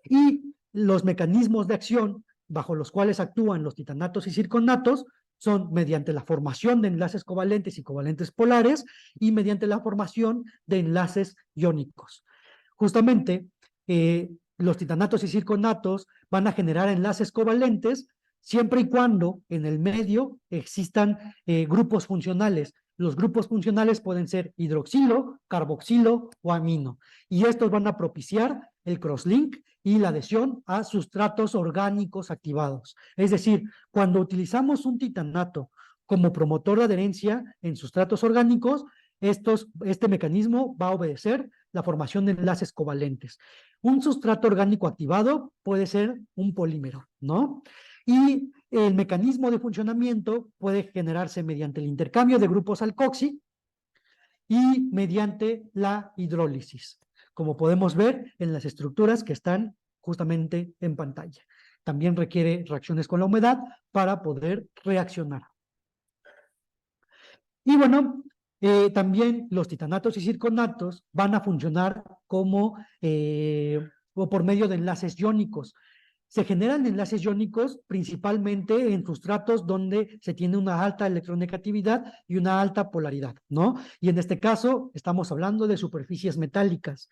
S1: Y los mecanismos de acción bajo los cuales actúan los titanatos y circonatos son mediante la formación de enlaces covalentes y covalentes polares y mediante la formación de enlaces iónicos. Justamente, los titanatos y circonatos van a generar enlaces covalentes siempre y cuando en el medio existan grupos funcionales. Los grupos funcionales pueden ser hidroxilo, carboxilo o amino. Y estos van a propiciar el crosslink y la adhesión a sustratos orgánicos activados. Es decir, cuando utilizamos un titanato como promotor de adherencia en sustratos orgánicos, este mecanismo va a obedecer la formación de enlaces covalentes. Un sustrato orgánico activado puede ser un polímero, ¿no? Y el mecanismo de funcionamiento puede generarse mediante el intercambio de grupos alcoxi y mediante la hidrólisis, como podemos ver en las estructuras que están justamente en pantalla. También requiere reacciones con la humedad para poder reaccionar. Y bueno, también los titanatos y circonatos van a funcionar como o por medio de enlaces iónicos. Se generan enlaces iónicos principalmente en sustratos donde se tiene una alta electronegatividad y una alta polaridad, ¿no? Y en este caso estamos hablando de superficies metálicas.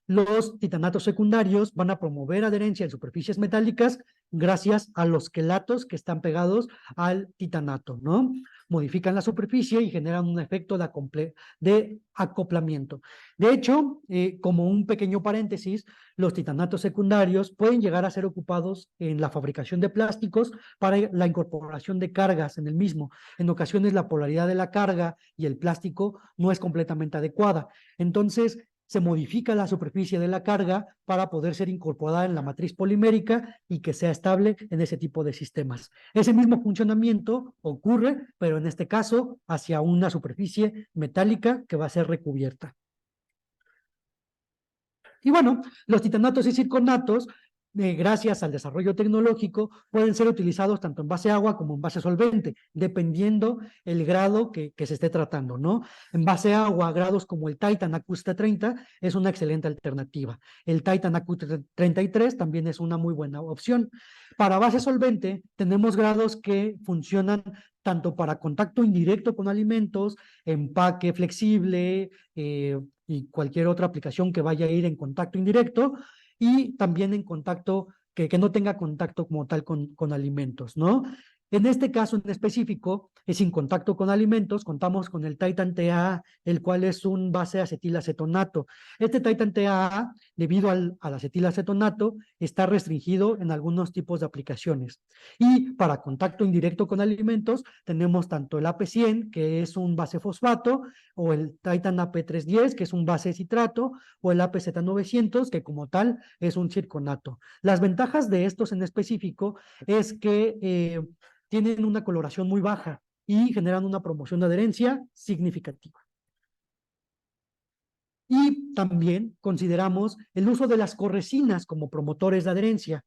S1: Los titanatos secundarios van a promover adherencia en superficies metálicas gracias a los quelatos que están pegados al titanato, ¿no? Modifican la superficie y generan un efecto de acoplamiento. De hecho, como un pequeño paréntesis, los titanatos secundarios pueden llegar a ser ocupados en la fabricación de plásticos para la incorporación de cargas en el mismo. En ocasiones la polaridad de la carga y el plástico no es completamente adecuada. Entonces, se modifica la superficie de la carga para poder ser incorporada en la matriz polimérica y que sea estable en ese tipo de sistemas. Ese mismo funcionamiento ocurre, pero en este caso hacia una superficie metálica que va a ser recubierta. Y bueno, los titanatos y circonatos, gracias al desarrollo tecnológico, pueden ser utilizados tanto en base agua como en base solvente, dependiendo el grado que se esté tratando, ¿no? En base agua, grados como el Titan AQ30 es una excelente alternativa. El Titan AQ33 también es una muy buena opción. Para base solvente, tenemos grados que funcionan tanto para contacto indirecto con alimentos, empaque flexible, y cualquier otra aplicación que vaya a ir en contacto indirecto y también en contacto, que no tenga contacto como tal con alimentos, ¿no? En este caso en específico, es sin contacto con alimentos, contamos con el Titan TAA, el cual es un base acetilacetonato. Este Titan TAA, debido al acetilacetonato, está restringido en algunos tipos de aplicaciones. Y para contacto indirecto con alimentos, tenemos tanto el AP100, que es un base fosfato, o el Titan AP310, que es un base citrato, o el APZ900, que como tal es un circonato. Las ventajas de estos en específico es que tienen una coloración muy baja y generan una promoción de adherencia significativa. Y también consideramos el uso de las corresinas como promotores de adherencia.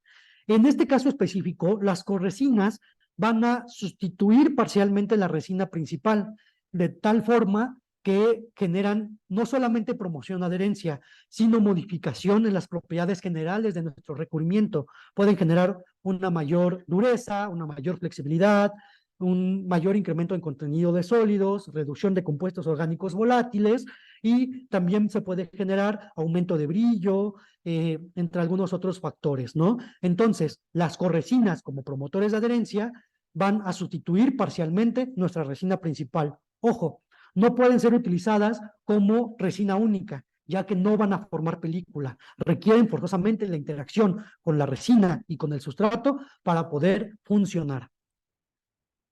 S1: En este caso específico, las corresinas van a sustituir parcialmente la resina principal, de tal forma que generan no solamente promoción de adherencia, sino modificación en las propiedades generales de nuestro recubrimiento. Pueden generar una mayor dureza, una mayor flexibilidad, un mayor incremento en contenido de sólidos, reducción de compuestos orgánicos volátiles, y también se puede generar aumento de brillo, entre algunos otros factores, ¿no? Entonces, las corresinas como promotores de adherencia van a sustituir parcialmente nuestra resina principal. Ojo, no pueden ser utilizadas como resina única, ya que no van a formar película. Requieren forzosamente la interacción con la resina y con el sustrato para poder funcionar.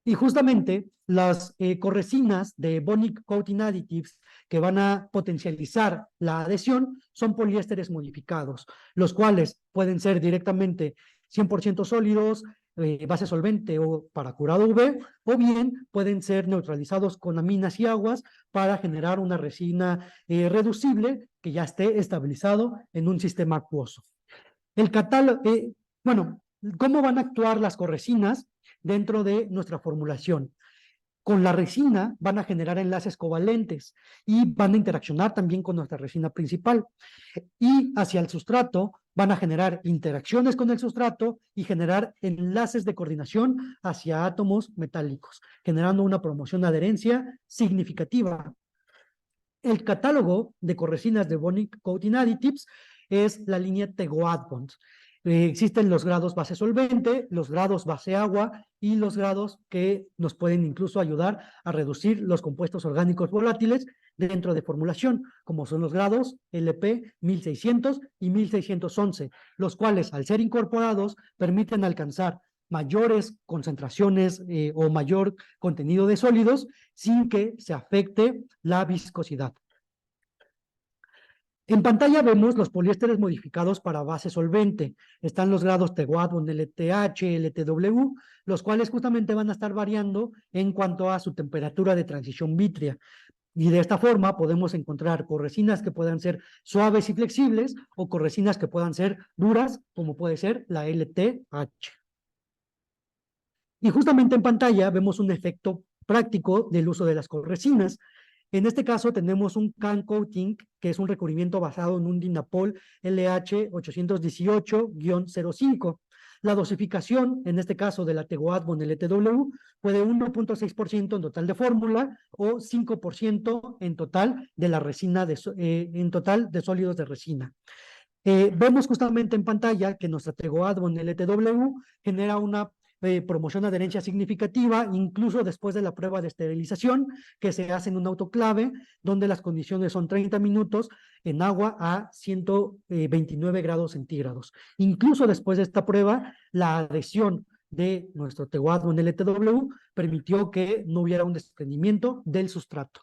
S1: Y justamente las corresinas de Bonic Coating Additives que van a potencializar la adhesión son poliésteres modificados, los cuales pueden ser directamente 100% sólidos, base solvente o para curado UV, o bien pueden ser neutralizados con aminas y aguas para generar una resina reducible que ya esté estabilizado en un sistema acuoso. El catálogo, bueno, ¿cómo van a actuar las corresinas dentro de nuestra formulación? Con la resina van a generar enlaces covalentes y van a interaccionar también con nuestra resina principal. Y hacia el sustrato van a generar interacciones con el sustrato y generar enlaces de coordinación hacia átomos metálicos, generando una promoción de adherencia significativa. El catálogo de corresinas de Bonic Coating Additives es la línea Tegoadbond. Existen los grados base solvente, los grados base agua y los grados que nos pueden incluso ayudar a reducir los compuestos orgánicos volátiles dentro de formulación, como son los grados LP 1600 y 1611, los cuales al ser incorporados permiten alcanzar mayores concentraciones o mayor contenido de sólidos sin que se afecte la viscosidad. En pantalla vemos los poliésteres modificados para base solvente. Están los grados Tegoadbond, LTH, LTW, los cuales justamente van a estar variando en cuanto a su temperatura de transición vítrea. Y de esta forma podemos encontrar corresinas que puedan ser suaves y flexibles o corresinas que puedan ser duras, como puede ser la LTH. Y justamente en pantalla vemos un efecto práctico del uso de las corresinas. En este caso tenemos un can coating, que es un recubrimiento basado en un Dynapol LH818-05. La dosificación, en este caso de la tegoadbond LTW, fue de 1.6% en total de fórmula o 5% en total de la resina, en total de sólidos de resina. Vemos justamente en pantalla que nuestra tegoadbond LTW genera una promoción de adherencia significativa, incluso después de la prueba de esterilización que se hace en un autoclave, donde las condiciones son 30 minutos en agua a 129 grados centígrados. Incluso después de esta prueba, la adhesión de nuestro tegoadbond LTW permitió que no hubiera un desprendimiento del sustrato.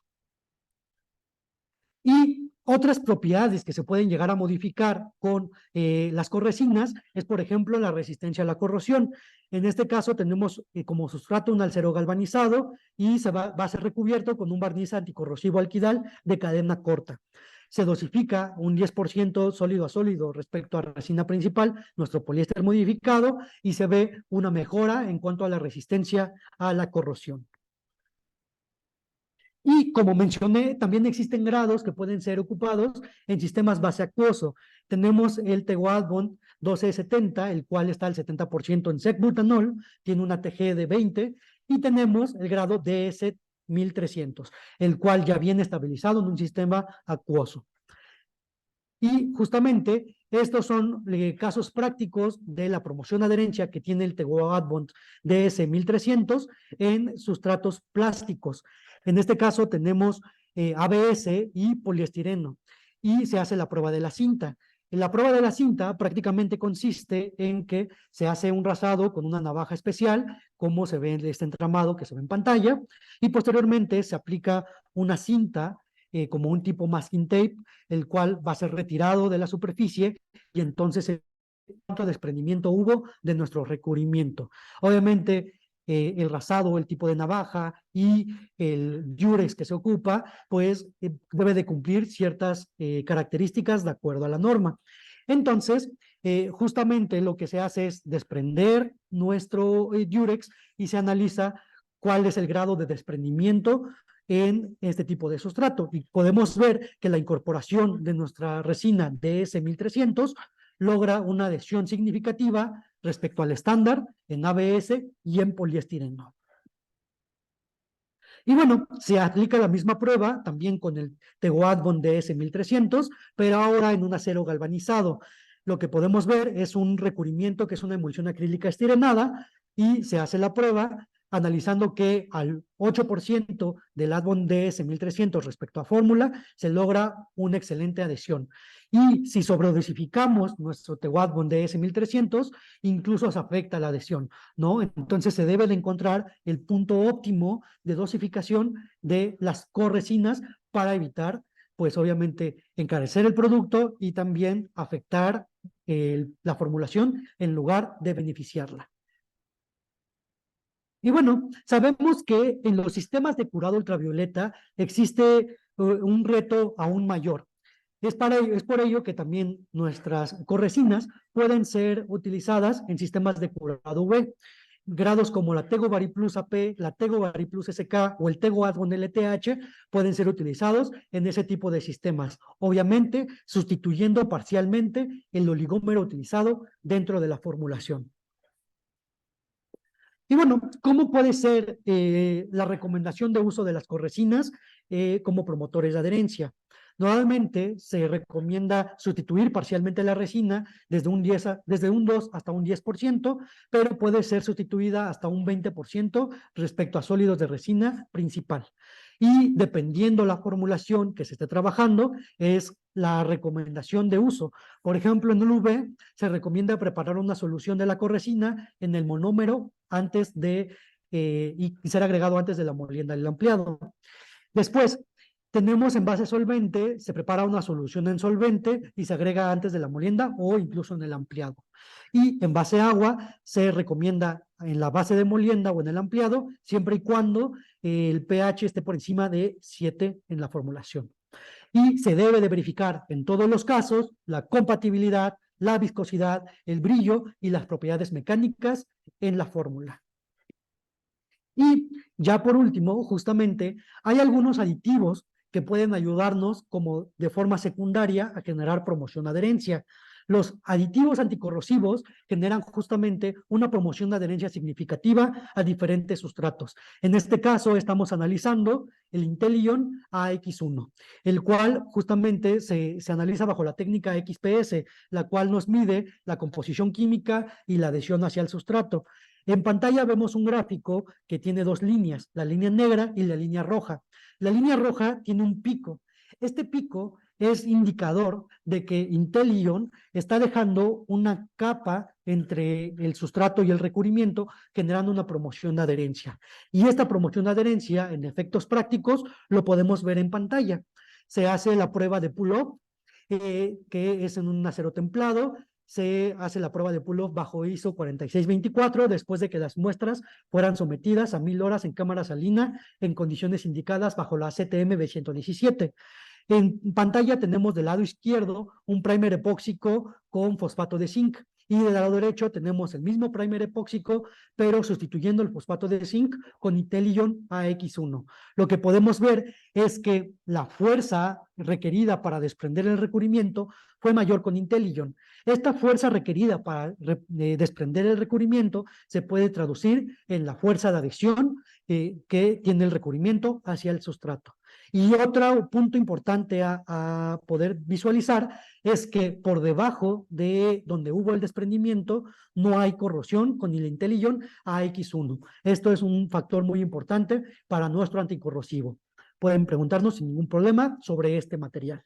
S1: Y otras propiedades que se pueden llegar a modificar con las corresinas es, por ejemplo, la resistencia a la corrosión. En este caso tenemos como sustrato un alcero galvanizado y va a ser recubierto con un barniz anticorrosivo alquidal de cadena corta. Se dosifica un 10% sólido a sólido respecto a resina principal, nuestro poliéster modificado, y se ve una mejora en cuanto a la resistencia a la corrosión. Y como mencioné, también existen grados que pueden ser ocupados en sistemas base acuoso. Tenemos el tegoadbond 1270, el cual está al 70% en sec-butanol, tiene una TG de 20, y tenemos el grado DS 1300, el cual ya viene estabilizado en un sistema acuoso. Y justamente estos son casos prácticos de la promoción adherencia que tiene el tegoadbond DS 1300 en sustratos plásticos. En este caso tenemos ABS y poliestireno y se hace la prueba de la cinta. La prueba de la cinta prácticamente consiste en que se hace un rasado con una navaja especial, como se ve en este entramado que se ve en pantalla, y posteriormente se aplica una cinta como un tipo masking tape, el cual va a ser retirado de la superficie y entonces cuánto desprendimiento hubo de nuestro recubrimiento. Obviamente, el rasado, el tipo de navaja y el diurex que se ocupa, pues debe de cumplir ciertas características de acuerdo a la norma. Entonces, justamente lo que se hace es desprender nuestro diurex y se analiza cuál es el grado de desprendimiento en este tipo de sustrato. Y podemos ver que la incorporación de nuestra resina DS1300 logra una adhesión significativa respecto al estándar en ABS y en poliestireno. Y bueno, se aplica la misma prueba también con el tegoadbond DS1300, pero ahora en un acero galvanizado. Lo que podemos ver es un recubrimiento que es una emulsión acrílica estirenada y se hace la prueba analizando que al 8% del adbond DS1300 respecto a fórmula se logra una excelente adhesión. Y si sobredosificamos nuestro tegoadbond DS1300, incluso se afecta la adhesión, ¿no? Entonces se debe de encontrar el punto óptimo de dosificación de las corresinas para evitar, pues obviamente, encarecer el producto y también afectar la formulación en lugar de beneficiarla. Y bueno, sabemos que en los sistemas de curado ultravioleta existe un reto aún mayor. Es por ello que también nuestras corresinas pueden ser utilizadas en sistemas de curado UV. Grados como la Tegovari Plus AP, la Tegovari Plus SK o el tegoadbond LTH pueden ser utilizados en ese tipo de sistemas, obviamente sustituyendo parcialmente el oligómero utilizado dentro de la formulación. Y bueno, ¿cómo puede ser la recomendación de uso de las corresinas como promotores de adherencia? Normalmente se recomienda sustituir parcialmente la resina desde un 2 hasta un 10%, pero puede ser sustituida hasta un 20% respecto a sólidos de resina principal. Y dependiendo la formulación que se esté trabajando, es la recomendación de uso. Por ejemplo, en el UV se recomienda preparar una solución de la corresina en el monómero antes de y ser agregado antes de la molienda del ampliado. Después, tenemos envase solvente, se prepara una solución en solvente y se agrega antes de la molienda o incluso en el ampliado. Y envase agua se recomienda en la base de molienda o en el ampliado, siempre y cuando el pH esté por encima de 7 en la formulación. Y se debe de verificar en todos los casos la compatibilidad, la viscosidad, el brillo y las propiedades mecánicas en la fórmula. Y ya por último, justamente, hay algunos aditivos que pueden ayudarnos como de forma secundaria a generar promoción adherencia. Los aditivos anticorrosivos generan justamente una promoción de adherencia significativa a diferentes sustratos. En este caso estamos analizando el Intellion AX1, el cual justamente se analiza bajo la técnica XPS, la cual nos mide la composición química y la adhesión hacia el sustrato. En pantalla vemos un gráfico que tiene dos líneas, la línea negra y la línea roja. La línea roja tiene un pico. Este pico es indicador de que Intellion está dejando una capa entre el sustrato y el recubrimiento, generando una promoción de adherencia. Y esta promoción de adherencia, en efectos prácticos, lo podemos ver en pantalla. Se hace la prueba de pull-up, que es en un acero templado. Se hace la prueba de pull-up bajo ISO 4624 después de que las muestras fueran sometidas a 1000 horas en cámara salina en condiciones indicadas bajo la CTM B117. En pantalla tenemos del lado izquierdo un primer epóxico con fosfato de zinc y del lado derecho tenemos el mismo primer epóxico, pero sustituyendo el fosfato de zinc con Intellion AX1. Lo que podemos ver es que la fuerza requerida para desprender el recubrimiento fue mayor con Intellion. Esta fuerza requerida para desprender el recubrimiento se puede traducir en la fuerza de adhesión que tiene el recubrimiento hacia el sustrato. Y otro punto importante a poder visualizar es que por debajo de donde hubo el desprendimiento no hay corrosión con el Intellion AX1. Esto es un factor muy importante para nuestro anticorrosivo. Pueden preguntarnos sin ningún problema sobre este material.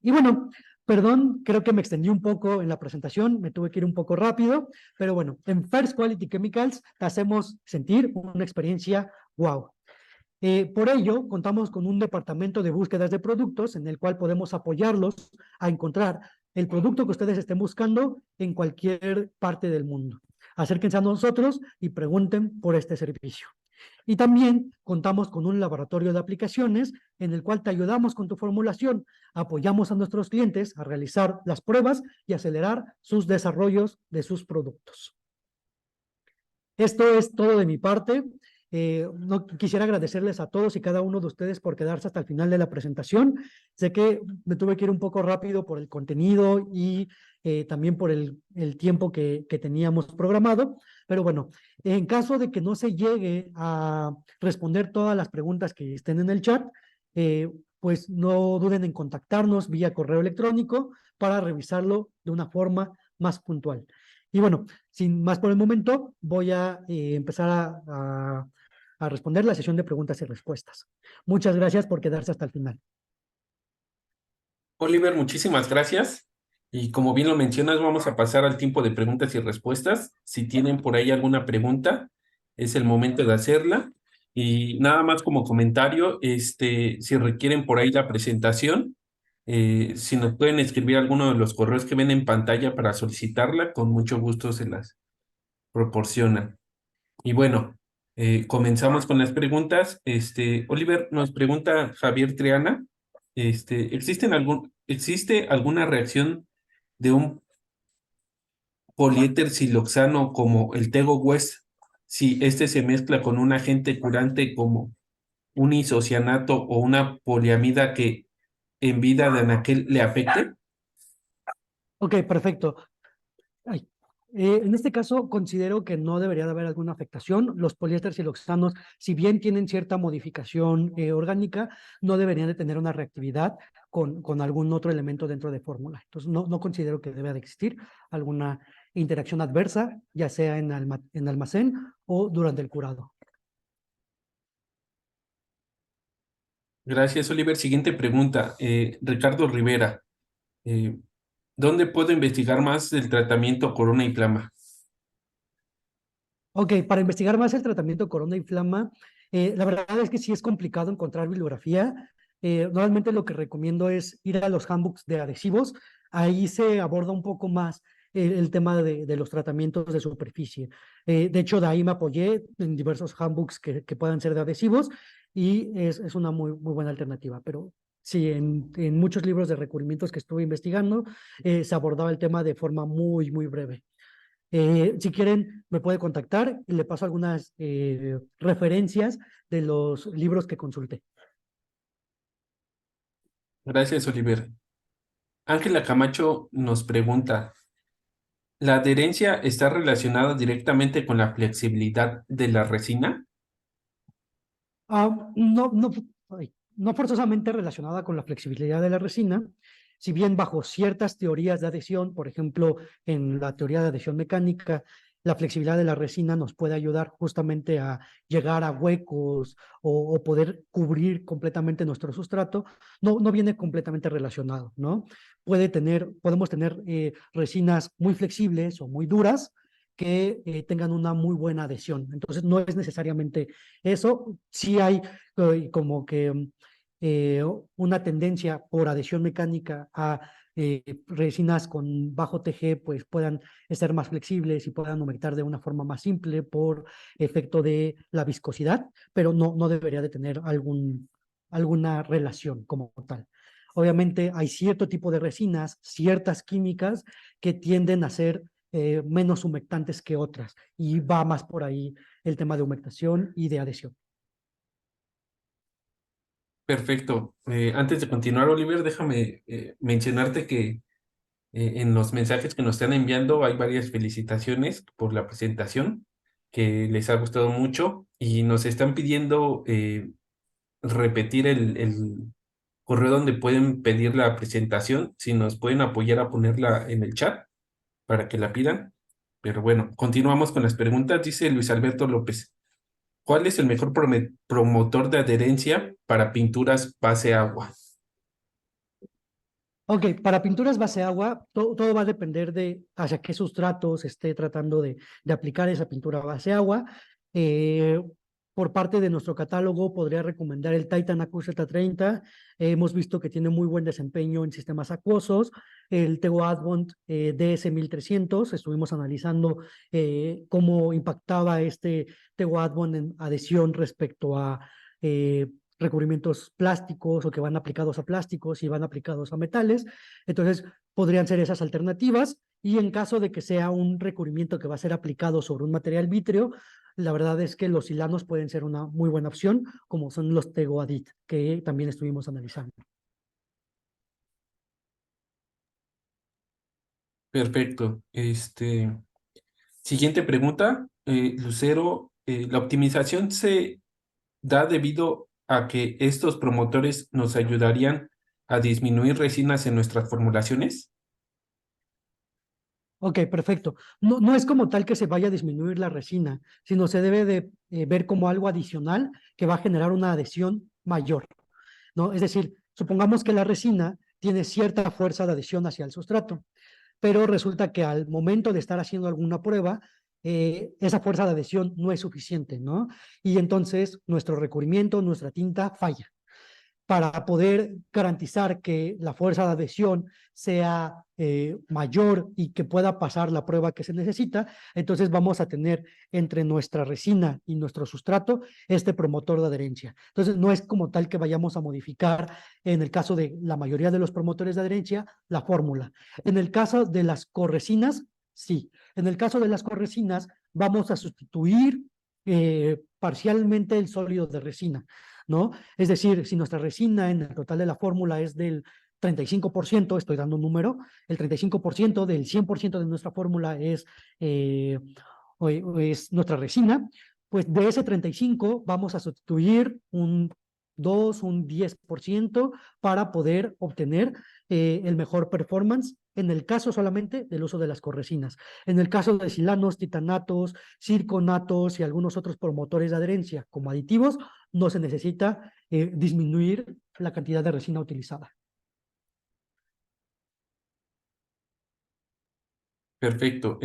S1: Y bueno, perdón, creo que me extendí un poco en la presentación, me tuve que ir un poco rápido, pero bueno, en First Quality Chemicals te hacemos sentir una experiencia wow. Por ello, contamos con un departamento de búsquedas de productos en el cual podemos apoyarlos a encontrar el producto que ustedes estén buscando en cualquier parte del mundo. Acérquense a nosotros y pregunten por este servicio. Y también contamos con un laboratorio de aplicaciones en el cual te ayudamos con tu formulación, apoyamos a nuestros clientes a realizar las pruebas y acelerar sus desarrollos de sus productos. Esto es todo de mi parte. No quisiera agradecerles a todos y cada uno de ustedes por quedarse hasta el final de la presentación. Sé que me tuve que ir un poco rápido por el contenido y también por el tiempo que teníamos programado, pero bueno, en caso de que no se llegue a responder todas las preguntas que estén en el chat, pues no duden en contactarnos vía correo electrónico para revisarlo de una forma más puntual. Y bueno, sin más por el momento, voy a empezar a responder la sesión de preguntas y respuestas. Muchas gracias por quedarse hasta el final.
S2: Oliver, muchísimas gracias. Y como bien lo mencionas, vamos a pasar al tiempo de preguntas y respuestas. Si tienen por ahí alguna pregunta, es el momento de hacerla. Y nada más como comentario, si requieren por ahí la presentación, si nos pueden escribir alguno de los correos que ven en pantalla para solicitarla, con mucho gusto se las proporcionan. Y bueno, comenzamos con las preguntas. Oliver, nos pregunta Javier Triana, ¿existe alguna reacción de un poliéter siloxano como el Tego West si este se mezcla con un agente curante como un isocianato o una poliamida que en vida de anaquel le afecte?
S1: Ok, perfecto. Ay, en este caso, considero que no debería de haber alguna afectación. Los poliésteres siloxanos, si bien tienen cierta modificación orgánica, no deberían de tener una reactividad con algún otro elemento dentro de fórmula. Entonces, no considero que deba de existir alguna interacción adversa, ya sea en almacén o durante el curado.
S2: Gracias, Oliver. Siguiente pregunta. Ricardo Rivera. eh, ¿Dónde puedo investigar más del tratamiento corona y flama?
S1: Ok, para investigar más el tratamiento corona y flama, la verdad es que sí es complicado encontrar bibliografía. Normalmente lo que recomiendo es ir a los handbooks de adhesivos. Ahí se aborda un poco más el tema de los tratamientos de superficie. De hecho, de ahí me apoyé en diversos handbooks que puedan ser de adhesivos y es una muy buena alternativa. Pero sí, en muchos libros de recubrimientos que estuve investigando, se abordaba el tema de forma muy breve. Si quieren, me puede contactar y le paso algunas referencias de los libros que consulté.
S2: Gracias, Oliver. Ángela Camacho nos pregunta, ¿la adherencia está relacionada directamente con la flexibilidad de la resina?
S1: No forzosamente relacionada con la flexibilidad de la resina, si bien bajo ciertas teorías de adhesión, por ejemplo, en la teoría de adhesión mecánica, la flexibilidad de la resina nos puede ayudar justamente a llegar a huecos o poder cubrir completamente nuestro sustrato, no viene completamente relacionado, ¿no? Podemos tener resinas muy flexibles o muy duras que tengan una muy buena adhesión. Entonces, no es necesariamente eso. Sí hay como que una tendencia por adhesión mecánica a resinas con bajo TG pues puedan ser más flexibles y puedan humectar de una forma más simple por efecto de la viscosidad, pero no debería de tener alguna relación como tal. Obviamente hay cierto tipo de resinas, ciertas químicas que tienden a ser menos humectantes que otras y va más por ahí el tema de humectación y de adhesión.
S2: Perfecto. Antes de continuar, Oliver, déjame mencionarte que en los mensajes que nos están enviando hay varias felicitaciones por la presentación, que les ha gustado mucho y nos están pidiendo repetir el correo donde pueden pedir la presentación, si nos pueden apoyar a ponerla en el chat para que la pidan. Pero bueno, continuamos con las preguntas. Dice Luis Alberto López, ¿cuál es el mejor promotor de adherencia para pinturas base agua?
S1: Ok, para pinturas base agua, todo va a depender de hacia qué sustratos esté tratando de aplicar esa pintura base agua. Eh, por parte de nuestro catálogo, podría recomendar el Titan AQ-Z30. Hemos visto que tiene muy buen desempeño en sistemas acuosos. El Tego Advent DS1300, estuvimos analizando cómo impactaba este Tego Advent en adhesión respecto a recubrimientos plásticos o que van aplicados a plásticos y van aplicados a metales. Entonces, podrían ser esas alternativas. Y en caso de que sea un recubrimiento que va a ser aplicado sobre un material vítreo, la verdad es que los silanos pueden ser una muy buena opción, como son los Tegoadit, que también estuvimos analizando.
S2: Perfecto. Siguiente pregunta, Lucero, ¿la optimización se da debido a que estos promotores nos ayudarían a disminuir resinas en nuestras formulaciones?
S1: Ok, perfecto. No es como tal que se vaya a disminuir la resina, sino se debe de ver como algo adicional que va a generar una adhesión mayor, ¿no? Es decir, supongamos que la resina tiene cierta fuerza de adhesión hacia el sustrato, pero resulta que al momento de estar haciendo alguna prueba, esa fuerza de adhesión no es suficiente, ¿no? Y entonces nuestro recubrimiento, nuestra tinta falla. Para poder garantizar que la fuerza de adhesión sea mayor y que pueda pasar la prueba que se necesita, entonces vamos a tener entre nuestra resina y nuestro sustrato este promotor de adherencia. Entonces no es como tal que vayamos a modificar, en el caso de la mayoría de los promotores de adherencia, la fórmula. En el caso de las corresinas, sí. En el caso de las corresinas, vamos a sustituir parcialmente el sólido de resina, ¿no? Es decir, si nuestra resina en el total de la fórmula es del 35%, estoy dando un número, el 35% del 100% de nuestra fórmula eh, es nuestra resina, pues de ese 35 vamos a sustituir un 2, un 10% para poder obtener el mejor performance en el caso solamente del uso de las corresinas. En el caso de silanos, titanatos, circonatos y algunos otros promotores de adherencia como aditivos, no se necesita disminuir la cantidad de resina utilizada.
S2: Perfecto.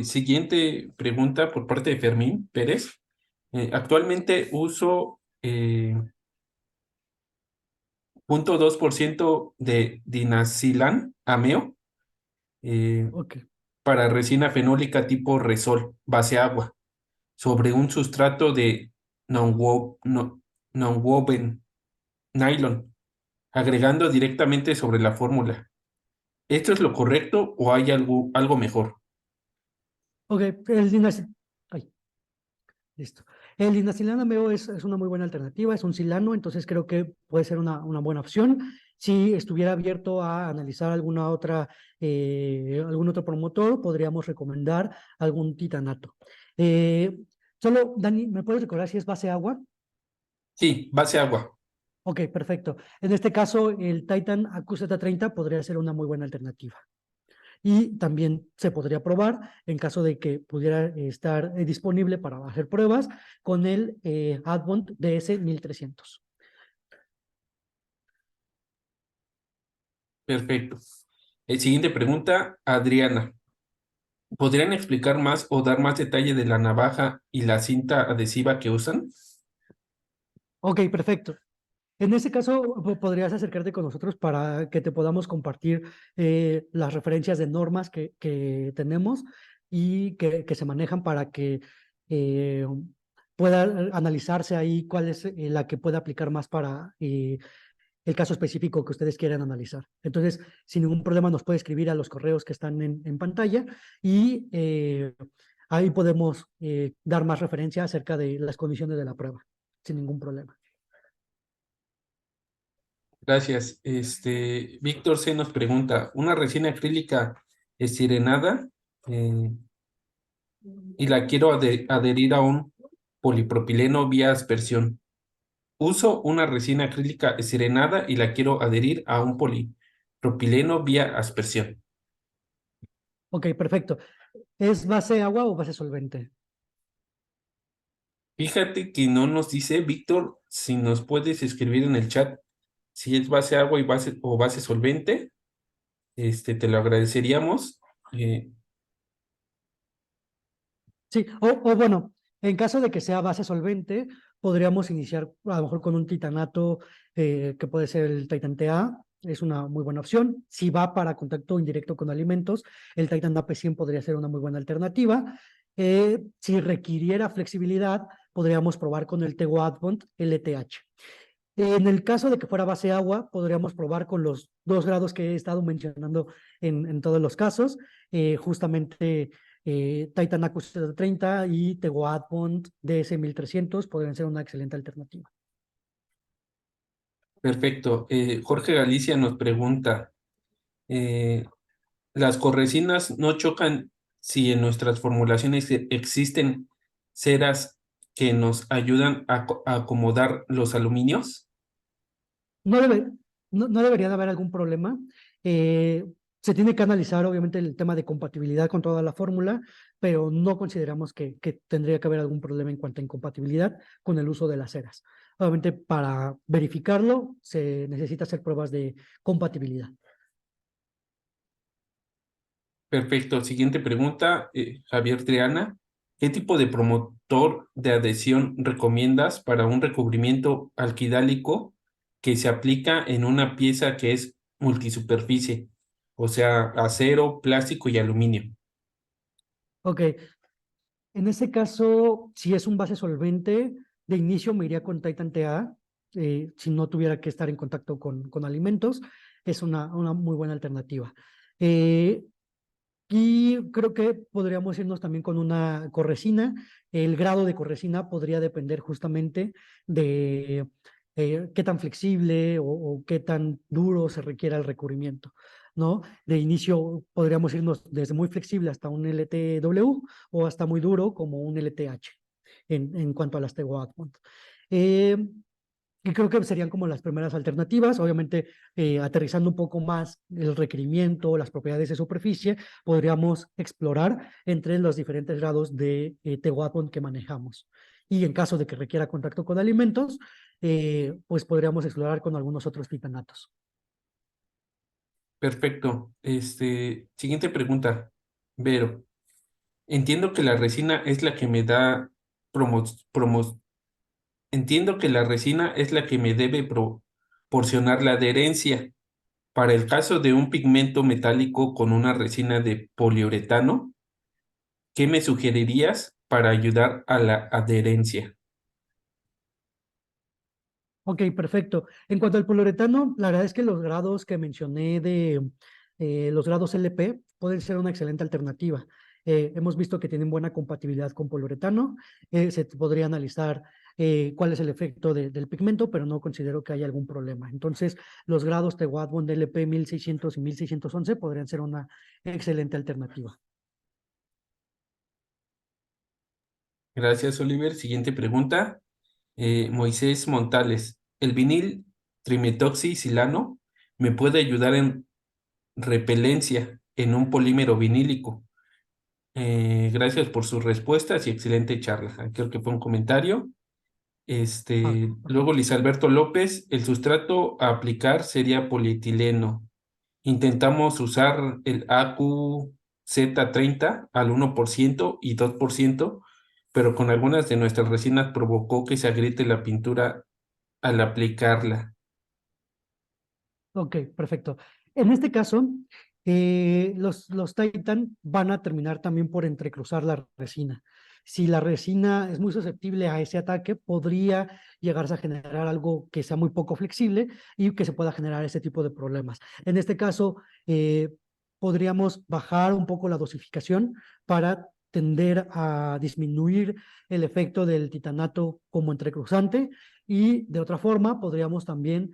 S2: Siguiente pregunta por parte de Fermín Pérez. Actualmente uso 0.2% de dinacilan ameo
S1: Ok.
S2: para resina fenólica tipo Resol, base agua, sobre un sustrato de nonwoven nylon, agregando directamente sobre la fórmula. ¿Esto es lo correcto o hay algo mejor?
S1: Ok, ay, listo. El dinasilano es una muy buena alternativa, es un silano, entonces creo que puede ser una buena opción. Si estuviera abierto a analizar algún otro promotor, podríamos recomendar algún titanato. Solo, Dani, ¿me puedes recordar si es base agua?
S2: Sí, base agua.
S1: Ok, perfecto. En este caso, el Titan AQZ30 podría ser una muy buena alternativa. Y también se podría probar en caso de que pudiera estar disponible para hacer pruebas con el Advent DS1300.
S2: Perfecto. Siguiente pregunta, Adriana. ¿Podrían explicar más o dar más detalle de la navaja y la cinta adhesiva que usan?
S1: Ok, perfecto. En ese caso, podrías acercarte con nosotros para que te podamos compartir las referencias de normas que tenemos y que se manejan para que eh, pueda analizarse ahí cuál es la que puede aplicar más para el caso específico que ustedes quieran analizar. Entonces, sin ningún problema nos puede escribir a los correos que están en pantalla y ahí podemos dar más referencia acerca de las condiciones de la prueba, sin ningún problema.
S2: Gracias. Víctor C. nos pregunta, ¿una resina acrílica estirenada y la quiero adherir a un polipropileno vía aspersión? Uso una resina acrílica estirenada y la quiero adherir a un polipropileno vía aspersión.
S1: Ok, perfecto. ¿Es base agua o base solvente?
S2: Fíjate que no nos dice, Víctor, si nos puedes escribir en el chat si es base agua y base solvente, te lo agradeceríamos. Eh,
S1: Sí, o bueno, en caso de que sea base solvente, podríamos iniciar a lo mejor con un titanato que puede ser el Titan TA, es una muy buena opción. Si va para contacto indirecto con alimentos, el Titan AP100 podría ser una muy buena alternativa. Si requiriera flexibilidad, podríamos probar con el Tego Advent LTH. En el caso de que fuera base agua, podríamos probar con los 2 grados que he estado mencionando en todos los casos, justamente Titan AQ 30 y Tego Advent DS1300 podrían ser una excelente alternativa.
S2: Perfecto. Jorge Galicia nos pregunta, eh, ¿las corresinas no chocan si en nuestras formulaciones existen ceras que nos ayudan a acomodar los aluminios?
S1: No, debe, no debería de haber algún problema. Eh, Se tiene que analizar, obviamente, el tema de compatibilidad con toda la fórmula, pero no consideramos que tendría que haber algún problema en cuanto a incompatibilidad con el uso de las ceras. Obviamente, para verificarlo, se necesita hacer pruebas de compatibilidad.
S2: Perfecto. Siguiente pregunta, Javier Triana. ¿Qué tipo de promotor de adhesión recomiendas para un recubrimiento alquidálico que se aplica en una pieza que es multisuperficie? O sea, acero, plástico y aluminio.
S1: Ok, en ese caso, si es un base solvente, de inicio me iría con Titan TA, si no tuviera que estar en contacto con alimentos, es una muy buena alternativa. Eh, Y creo que podríamos irnos también con una corresina. El grado de corresina podría depender justamente de qué tan flexible o qué tan duro se requiera el recubrimiento, ¿no? De inicio podríamos irnos desde muy flexible hasta un LTW o hasta muy duro como un LTH en cuanto a las Tego Advent. Eh, y creo que serían como las primeras alternativas. Obviamente, aterrizando un poco más el requerimiento, las propiedades de superficie, podríamos explorar entre los diferentes grados de Tehuacán que manejamos. Y en caso de que requiera contacto con alimentos, pues podríamos explorar con algunos otros titanatos.
S2: Perfecto. Siguiente pregunta, Vero. Entiendo que la resina es la que me da promo, promo- entiendo que la resina es la que me debe proporcionar la adherencia. Para el caso de un pigmento metálico con una resina de poliuretano, ¿qué me sugerirías para ayudar a la adherencia?
S1: Ok, perfecto. En cuanto al poliuretano, la verdad es que los grados que mencioné de los grados LP pueden ser una excelente alternativa. hemos visto que tienen buena compatibilidad con poliuretano. Se podría analizar cuál es el efecto del pigmento, pero no considero que haya algún problema. Entonces, los grados de Wattbond LP 1600 y 1611 podrían ser una excelente alternativa.
S2: Gracias, Oliver. Siguiente pregunta. Moisés Montales. ¿El vinil trimetoxysilano me puede ayudar en repelencia en un polímero vinílico? Gracias por sus respuestas y excelente charla. Creo que fue un comentario.
S1: Ah,
S2: Luego Luis Alberto López, el sustrato a aplicar sería polietileno. Intentamos usar el AQZ30 al 1% y 2%, pero con algunas de nuestras resinas provocó que se agriete la pintura al aplicarla.
S1: ok, perfecto. En este caso, los Titan van a terminar también por entrecruzar la resina. Si la resina es muy susceptible a ese ataque, podría llegarse a generar algo que sea muy poco flexible y que se pueda generar ese tipo de problemas. En este caso, podríamos bajar un poco la dosificación para tender a disminuir el efecto del titanato como entrecruzante y de otra forma podríamos también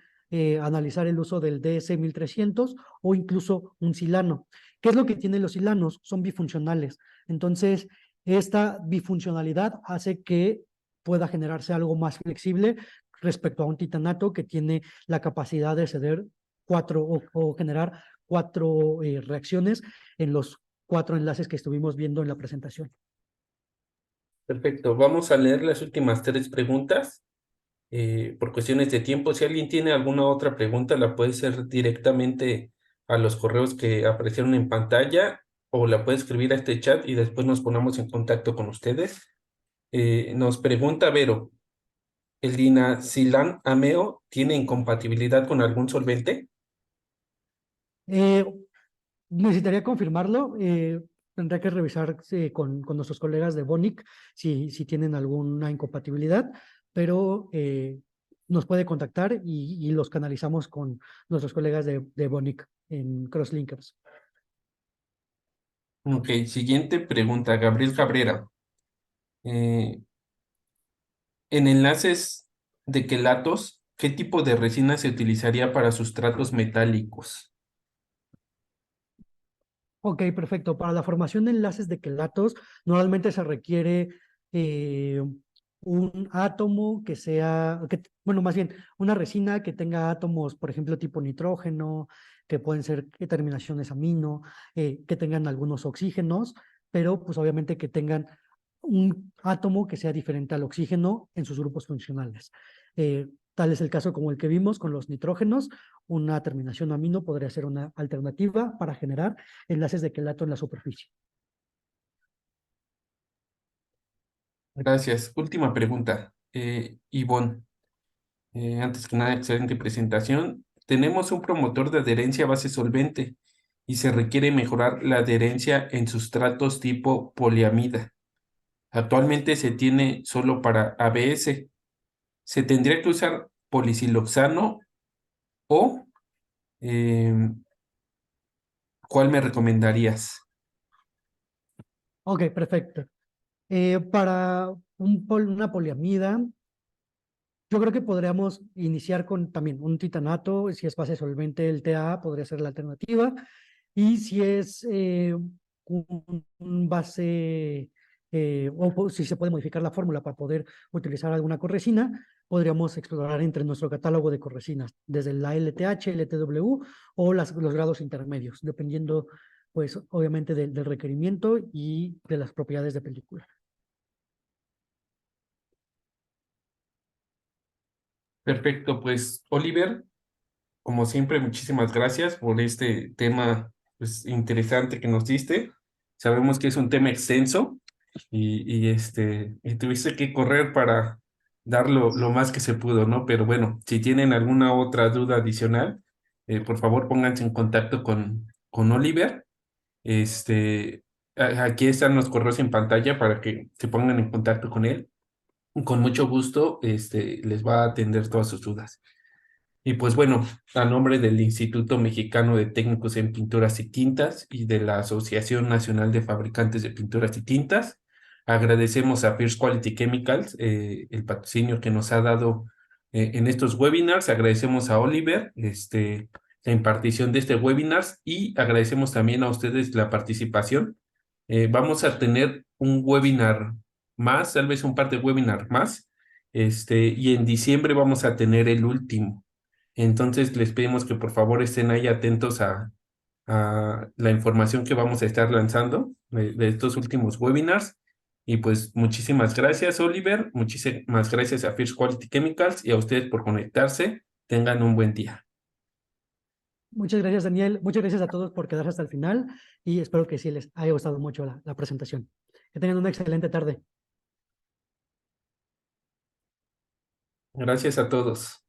S1: analizar el uso del DS1300 o incluso un silano. ¿Qué es lo que tienen los silanos? Son bifuncionales. Entonces, esta bifuncionalidad hace que pueda generarse algo más flexible respecto a un titanato que tiene la capacidad de ceder cuatro o generar cuatro reacciones en los cuatro enlaces que estuvimos viendo en la presentación.
S2: Perfecto, vamos a leer las últimas tres preguntas. Por cuestiones de tiempo, si alguien tiene alguna otra pregunta, la puede hacer directamente a los correos que aparecieron en pantalla o la puede escribir a este chat y después nos ponemos en contacto con ustedes. Nos pregunta Vero, ¿el dinasilán ameo tiene incompatibilidad con algún solvente?
S1: Eh, Necesitaría confirmarlo. Tendría que revisar con nuestros colegas de Bonic si tienen alguna incompatibilidad, pero nos puede contactar y los canalizamos con nuestros colegas de Bonic en Crosslinkers.
S2: Ok, siguiente pregunta, Gabriel Cabrera. Eh, en enlaces de quelatos, ¿qué tipo de resina se utilizaría para sustratos metálicos?
S1: Ok, perfecto. Para la formación de enlaces de quelatos, normalmente se requiere eh, un átomo que sea, bueno, más bien, una resina que tenga átomos, por ejemplo, tipo nitrógeno, que pueden ser terminaciones amino, que tengan algunos oxígenos, pero pues obviamente que tengan un átomo que sea diferente al oxígeno en sus grupos funcionales. Tal es el caso como el que vimos con los nitrógenos. Una terminación amino podría ser una alternativa para generar enlaces de quelato en la superficie.
S2: Gracias. Última pregunta. Ivonne, antes que nada, excelente presentación. Tenemos un promotor de adherencia a base solvente y se requiere mejorar la adherencia en sustratos tipo poliamida. Actualmente se tiene solo para ABS. ¿Se tendría que usar polisiloxano o cuál me recomendarías?
S1: Ok, perfecto. Para una poliamida, yo creo que podríamos iniciar con también un titanato. Si es base solvente, el TA podría ser la alternativa. Y si es un base, si se puede modificar la fórmula para poder utilizar alguna corresina, podríamos explorar entre nuestro catálogo de corresinas, desde la LTH, LTW o los grados intermedios, dependiendo, pues, obviamente del requerimiento y de las propiedades de película.
S2: Perfecto, pues Oliver, como siempre, muchísimas gracias por este tema pues, interesante que nos diste. Sabemos que es un tema extenso y tuviste que correr para dar lo más que se pudo, ¿no? Pero bueno, si tienen alguna otra duda adicional, por favor pónganse en contacto con Oliver. Aquí están los correos en pantalla para que se pongan en contacto con él. Con mucho gusto, les va a atender todas sus dudas. Y pues bueno, a nombre del Instituto Mexicano de Técnicos en Pinturas y Tintas y de la Asociación Nacional de Fabricantes de Pinturas y Tintas, agradecemos a First Quality Chemicals el patrocinio que nos ha dado en estos webinars. Agradecemos a Oliver la impartición de este webinars y agradecemos también a ustedes la participación. Vamos a tener un webinar más, tal vez un par de webinar más, y en diciembre vamos a tener el último. Entonces les pedimos que por favor estén ahí atentos a la información que vamos a estar lanzando de estos últimos webinars. Y pues muchísimas gracias, Oliver. Muchísimas gracias a First Quality Chemicals y a ustedes por conectarse. Tengan un buen día.
S1: Muchas gracias, Daniel. Muchas gracias a todos por quedarse hasta el final y espero que sí les haya gustado mucho la presentación. Que tengan una excelente tarde.
S2: Gracias a todos.